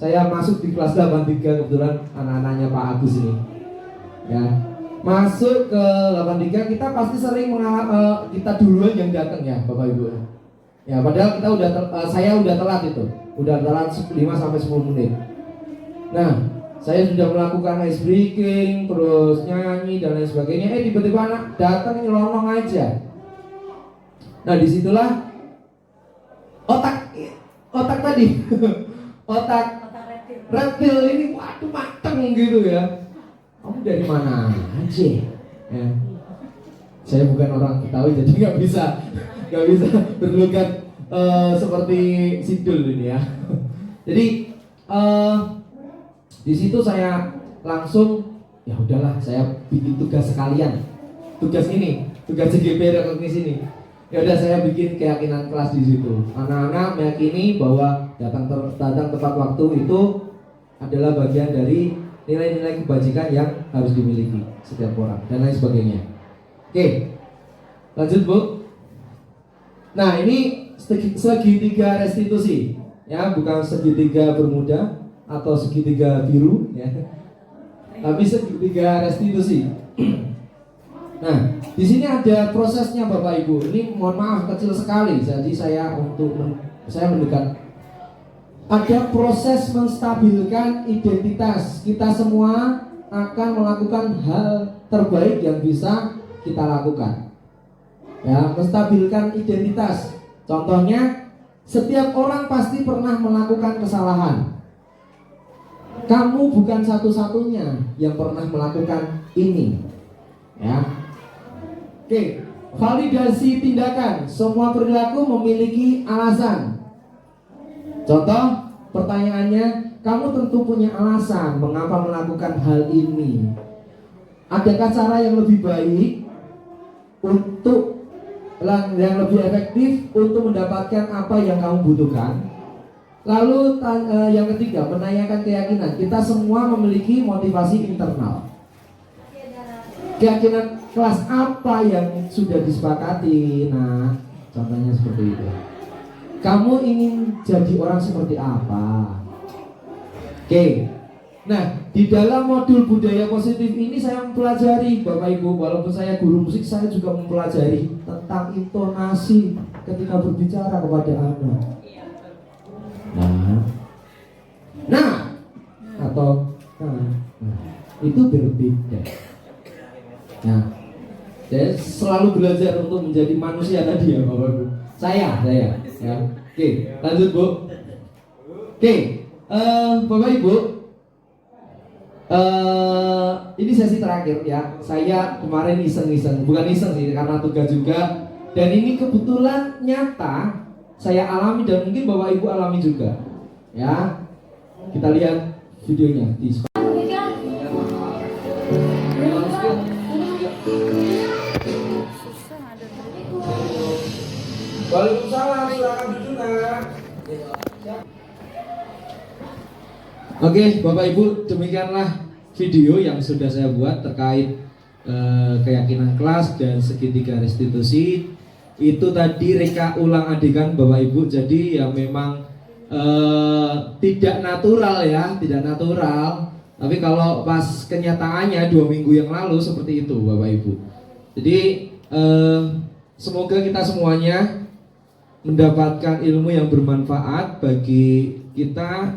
S3: saya masuk di kelas 83, kebetulan anak-anaknya Pak Agus ini. Ya, masuk ke 83 kita pasti sering kita duluan yang datang ya Bapak Ibu. Ya, padahal kita saya udah telat itu. Udah telat 5 sampai 10 menit. Nah, saya sudah melakukan ice breaking, terus nyanyi dan lain sebagainya. Tiba-tiba anak datang nyelonong aja. Nah, disitulah otak tadi, otak reptil ini waduh mateng gitu ya. Kamu dari mana aja? Ya. Saya bukan orang Betawi jadi nggak bisa berlogat seperti Sidul ini ya. Jadi di situ saya langsung ya udahlah, saya bikin tugas sekalian, tugas CGP rekognisi ini. Ya udah, saya bikin keyakinan kelas di situ. Anak-anak meyakini bahwa datang tepat waktu itu adalah bagian dari nilai-nilai kebajikan yang harus dimiliki setiap orang dan lain sebagainya. Oke, lanjut Bu. Nah, ini segitiga restitusi, ya, bukan segitiga bermuda atau segitiga biru, ya, tapi segitiga restitusi. Nah, di sini ada prosesnya Bapak Ibu. Ini mohon maaf kecil sekali, jadi saya mendekat ada proses menstabilkan identitas. Kita semua akan melakukan hal terbaik yang bisa kita lakukan. Ya, menstabilkan identitas. Contohnya, setiap orang pasti pernah melakukan kesalahan. Kamu bukan satu-satunya yang pernah melakukan ini. Ya. Oke, validasi tindakan. Semua perilaku memiliki alasan. Contoh, pertanyaannya, kamu tentu punya alasan mengapa melakukan hal ini. Adakah cara yang lebih baik untuk yang lebih efektif untuk mendapatkan apa yang kamu butuhkan? Lalu yang ketiga, menanyakan keyakinan. Kita semua memiliki motivasi internal. Keyakinan kelas apa yang sudah disepakati? Nah, contohnya seperti itu. Kamu ingin jadi orang seperti apa? Oke. Nah, di dalam modul budaya positif ini saya mempelajari, Bapak Ibu, walaupun saya guru musik, saya juga mempelajari tentang intonasi ketika berbicara kepada anak. Itu berbeda. Nah, saya selalu belajar untuk menjadi manusia tadi ya, Bapak Ibu. Saya ya. Oke, lanjut Bu. Oke, Bapak Ibu, ini sesi terakhir ya. Saya kemarin iseng-iseng, bukan iseng sih, karena tugas juga. Dan ini kebetulan nyata saya alami dan mungkin Bapak Ibu alami juga. Ya, kita lihat videonya di Waalaikumsalam, silakan duduk nak. Oke, Bapak Ibu, demikianlah video yang sudah saya buat terkait keyakinan kelas dan segitiga restitusi. Itu tadi reka ulang adegan Bapak Ibu. Jadi ya memang tidak natural ya, tidak natural. Tapi kalau pas kenyataannya 2 minggu yang lalu seperti itu Bapak Ibu. Jadi semoga kita semuanya mendapatkan ilmu yang bermanfaat bagi kita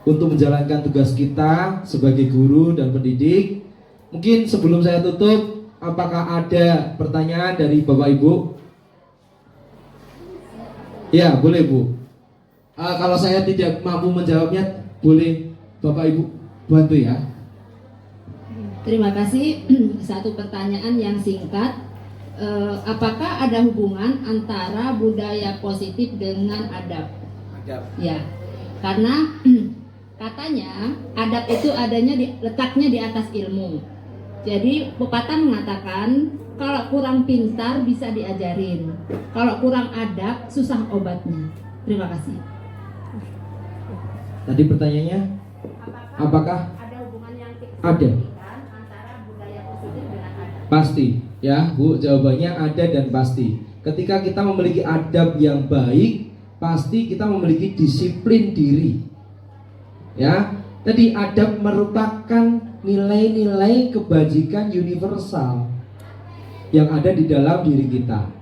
S3: untuk menjalankan tugas kita sebagai guru dan pendidik. Mungkin sebelum saya tutup, apakah ada pertanyaan dari Bapak Ibu? Ya, boleh Bu. Kalau saya tidak mampu menjawabnya, boleh Bapak Ibu bantu ya.
S5: Terima kasih. Satu pertanyaan yang singkat. Apakah ada hubungan antara budaya positif dengan adab? Ya, karena katanya adab itu letaknya di atas ilmu. Jadi pepatah mengatakan kalau kurang pintar bisa diajarin, kalau kurang adab susah obatnya. Terima kasih.
S3: Tadi pertanyaannya, apakah
S5: ada hubungan yang
S3: ada?
S5: Antara budaya positif dengan adab?
S3: Pasti. Ya Bu, jawabannya ada dan pasti. Ketika kita memiliki adab yang baik, pasti kita memiliki disiplin diri. Ya, tadi adab merupakan nilai-nilai kebajikan universal yang ada di dalam diri kita.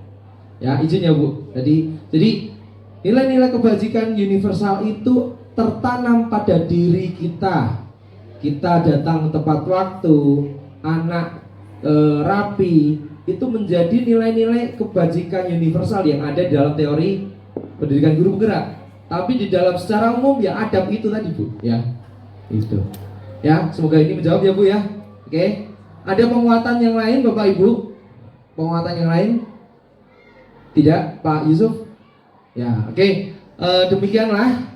S3: Ya, izin ya Bu. Jadi nilai-nilai kebajikan universal itu tertanam pada diri kita. Kita datang tepat waktu, anak rapi, itu menjadi nilai-nilai kebajikan universal yang ada di dalam teori pendidikan guru penggerak. Tapi di dalam secara umum ya adab itu tadi Bu, ya. Itu. Ya, semoga ini menjawab ya Bu ya. Oke. Ada penguatan yang lain Bapak Ibu? Penguatan yang lain? Tidak, Pak Yusuf? Ya, oke. Demikianlah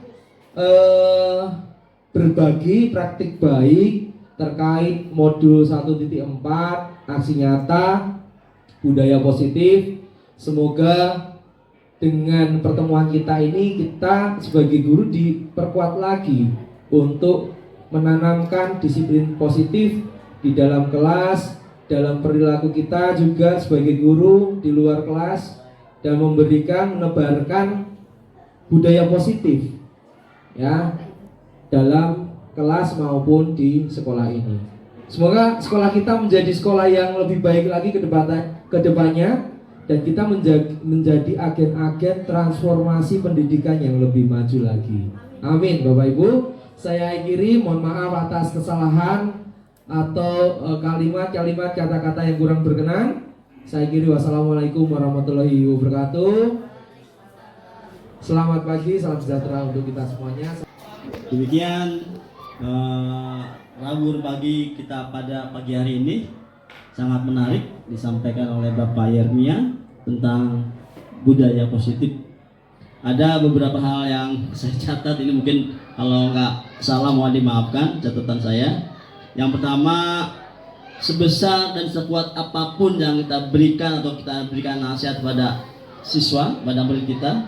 S3: berbagi praktik baik terkait modul 1.4 aksi nyata budaya positif. Semoga dengan pertemuan kita ini kita sebagai guru diperkuat lagi untuk menanamkan disiplin positif di dalam kelas, dalam perilaku kita juga sebagai guru di luar kelas, dan menebarkan budaya positif ya dalam kelas maupun di sekolah ini. Semoga sekolah kita menjadi sekolah yang lebih baik lagi ke depannya, dan kita menjadi agen-agen transformasi pendidikan yang lebih maju lagi. Amin, Bapak Ibu. Saya akhiri, mohon maaf atas kesalahan atau kalimat-kalimat kata-kata yang kurang berkenan. Saya akhiri, wassalamualaikum warahmatullahi wabarakatuh. Selamat pagi, salam sejahtera untuk kita semuanya.
S1: Demikian Rabu berbagi kita pada pagi hari ini sangat menarik disampaikan oleh Bapak Yermia tentang budaya positif. Ada beberapa hal yang saya catat, ini mungkin kalau nggak salah mohon dimaafkan catatan saya. Yang pertama, sebesar dan sekuat apapun yang kita berikan atau kita berikan nasihat pada siswa, pada murid kita,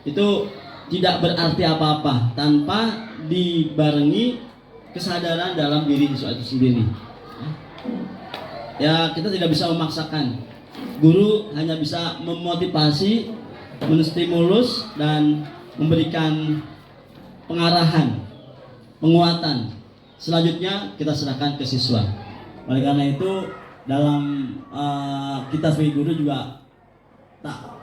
S1: itu tidak berarti apa-apa tanpa dibarengi kesadaran dalam diri siswa itu sendiri. Ya, kita tidak bisa memaksakan. Guru hanya bisa memotivasi, menstimulus, dan memberikan pengarahan, penguatan. Selanjutnya kita serahkan ke siswa. Oleh karena itu, dalam kita sebagai guru juga tak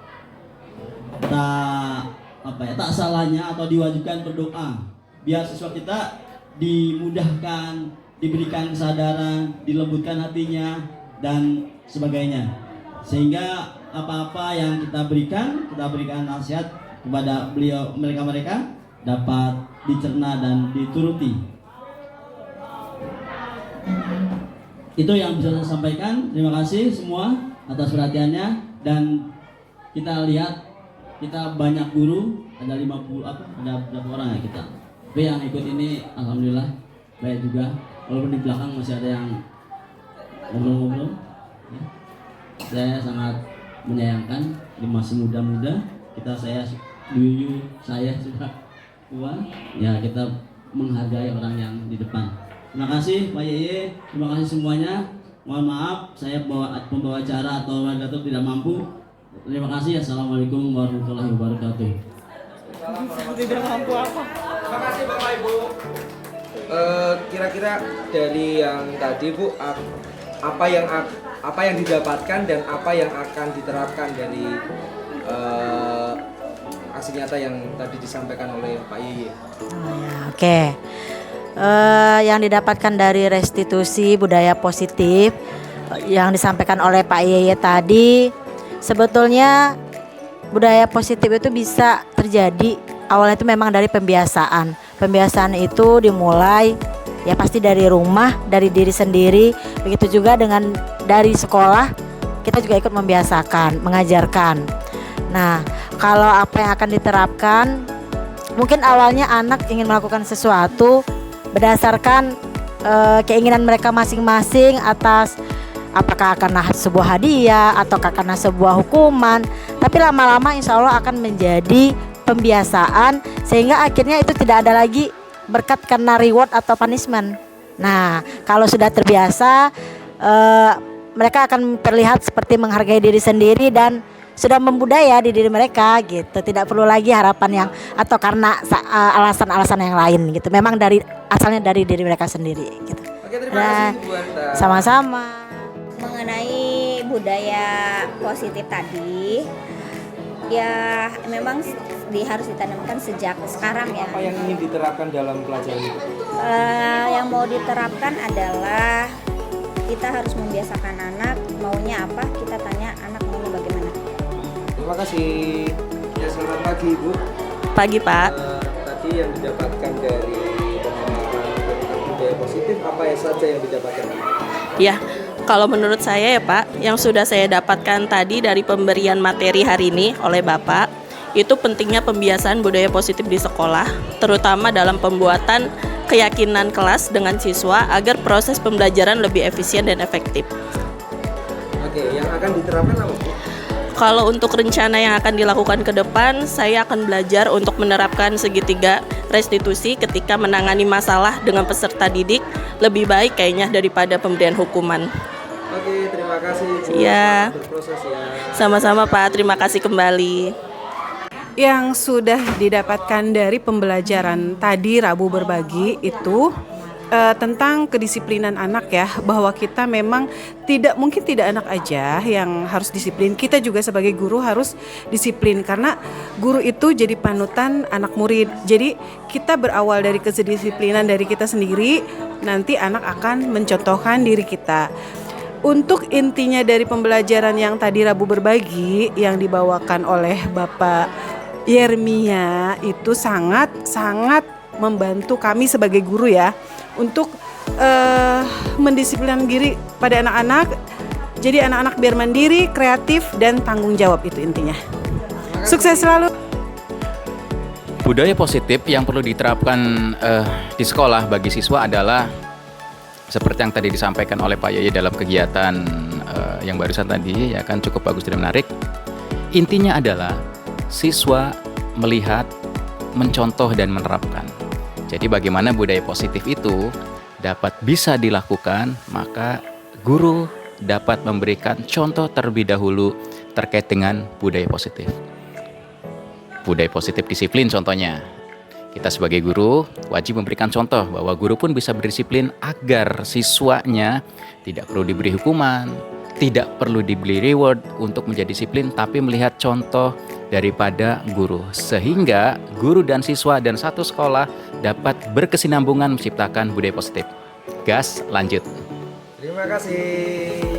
S1: salahnya atau diwajibkan berdoa biar siswa kita dimudahkan, diberikan kesadaran, dilembutkan hatinya dan sebagainya, sehingga apa-apa yang kita berikan nasihat kepada mereka dapat dicerna dan dituruti. Itu yang bisa saya sampaikan. Terima kasih semua atas perhatiannya, dan kita lihat kita banyak guru, ada 50 ada berapa orang ya kita. Tapi yang ikut ini alhamdulillah baik juga. Walaupun di belakang masih ada yang ngobrol-ngobrol. Ya. Saya sangat menyayangkan, di masih muda-muda saya sudah tua. Ya, kita menghargai orang yang di depan. Terima kasih Pak Yeye, terima kasih semuanya. Mohon maaf saya pembawa acara atau moderator tidak mampu. Terima kasih. Assalamualaikum warahmatullahi wabarakatuh.
S4: Tidak mampu apa?
S3: Terima kasih Bapak Ibu. Kira-kira dari yang tadi Bu, apa yang didapatkan dan apa yang akan diterapkan dari aksi nyata yang tadi disampaikan oleh Pak Yeye?
S6: Oke. Yang didapatkan dari restitusi budaya positif yang disampaikan oleh Pak Yeye tadi, sebetulnya budaya positif itu bisa terjadi awalnya itu memang dari pembiasaan. Pembiasaan itu dimulai ya pasti dari rumah, dari diri sendiri. Begitu juga dengan dari sekolah, kita juga ikut membiasakan, mengajarkan. Nah, kalau apa yang akan diterapkan, mungkin awalnya anak ingin melakukan sesuatu berdasarkan keinginan mereka masing-masing atas apakah karena sebuah hadiah atau karena sebuah hukuman. Tapi lama-lama insya Allah akan menjadi pembiasaan, sehingga akhirnya itu tidak ada lagi berkat karena reward atau punishment. Nah, kalau sudah terbiasa, mereka akan terlihat seperti menghargai diri sendiri dan sudah membudaya di diri mereka gitu. Tidak perlu lagi harapan yang atau karena alasan-alasan yang lain gitu. Memang asalnya dari diri mereka sendiri gitu.
S3: Oke, terima kasih Bu Anta.
S6: Sama-sama.
S8: Mengenai budaya positif tadi, ya memang harus ditanamkan sejak sekarang ya.
S3: Apa yang ingin diterapkan dalam pelajaran itu?
S8: Yang mau diterapkan adalah kita harus membiasakan anak maunya apa, kita tanya anak maunya bagaimana.
S3: Terima kasih. Ya, selamat pagi Ibu.
S9: Pagi Pak.
S3: Tadi yang didapatkan dari pemaparan tentang budaya positif, apa saja yang didapatkan?
S9: Ya, kalau menurut saya ya Pak, yang sudah saya dapatkan tadi dari pemberian materi hari ini oleh Bapak, itu pentingnya pembiasaan budaya positif di sekolah, terutama dalam pembuatan keyakinan kelas dengan siswa agar proses pembelajaran lebih efisien dan efektif.
S3: Oke, yang akan diterapkan apa Bu?
S9: Kalau untuk rencana yang akan dilakukan ke depan, saya akan belajar untuk menerapkan segitiga restitusi ketika menangani masalah dengan peserta didik, lebih baik kayaknya daripada pemberian hukuman.
S3: Oke, terima kasih Bu.
S9: Ya.
S3: Berproses ya.
S9: Sama-sama Pak, terima kasih kembali.
S4: Yang sudah didapatkan dari pembelajaran tadi Rabu berbagi itu
S10: tentang kedisiplinan anak ya, bahwa kita memang mungkin tidak anak aja yang harus disiplin, kita juga sebagai guru harus disiplin karena guru itu jadi panutan anak murid. Jadi kita berawal dari kedisiplinan dari kita sendiri, nanti anak akan mencontohkan diri kita. Untuk intinya dari pembelajaran yang tadi Rabu berbagi yang dibawakan oleh Bapak Yermia itu sangat membantu kami sebagai guru ya untuk mendisiplinkan diri pada anak-anak. Jadi anak-anak biar mandiri, kreatif, dan tanggung jawab, itu intinya. Sukses selalu.
S11: Budaya positif yang perlu diterapkan di sekolah bagi siswa adalah seperti yang tadi disampaikan oleh Pak Yaya dalam kegiatan yang barusan tadi, ya kan, cukup bagus dan menarik. Intinya adalah siswa melihat, mencontoh, dan menerapkan. Jadi bagaimana budaya positif itu dapat bisa dilakukan, maka guru dapat memberikan contoh terlebih dahulu terkait dengan budaya positif. Budaya positif disiplin contohnya. Kita sebagai guru wajib memberikan contoh bahwa guru pun bisa berdisiplin agar siswanya tidak perlu diberi hukuman, tidak perlu diberi reward untuk menjadi disiplin, tapi melihat contoh daripada guru. Sehingga guru dan siswa dan satu sekolah dapat berkesinambungan menciptakan budaya positif. Gas, lanjut.
S7: Terima kasih.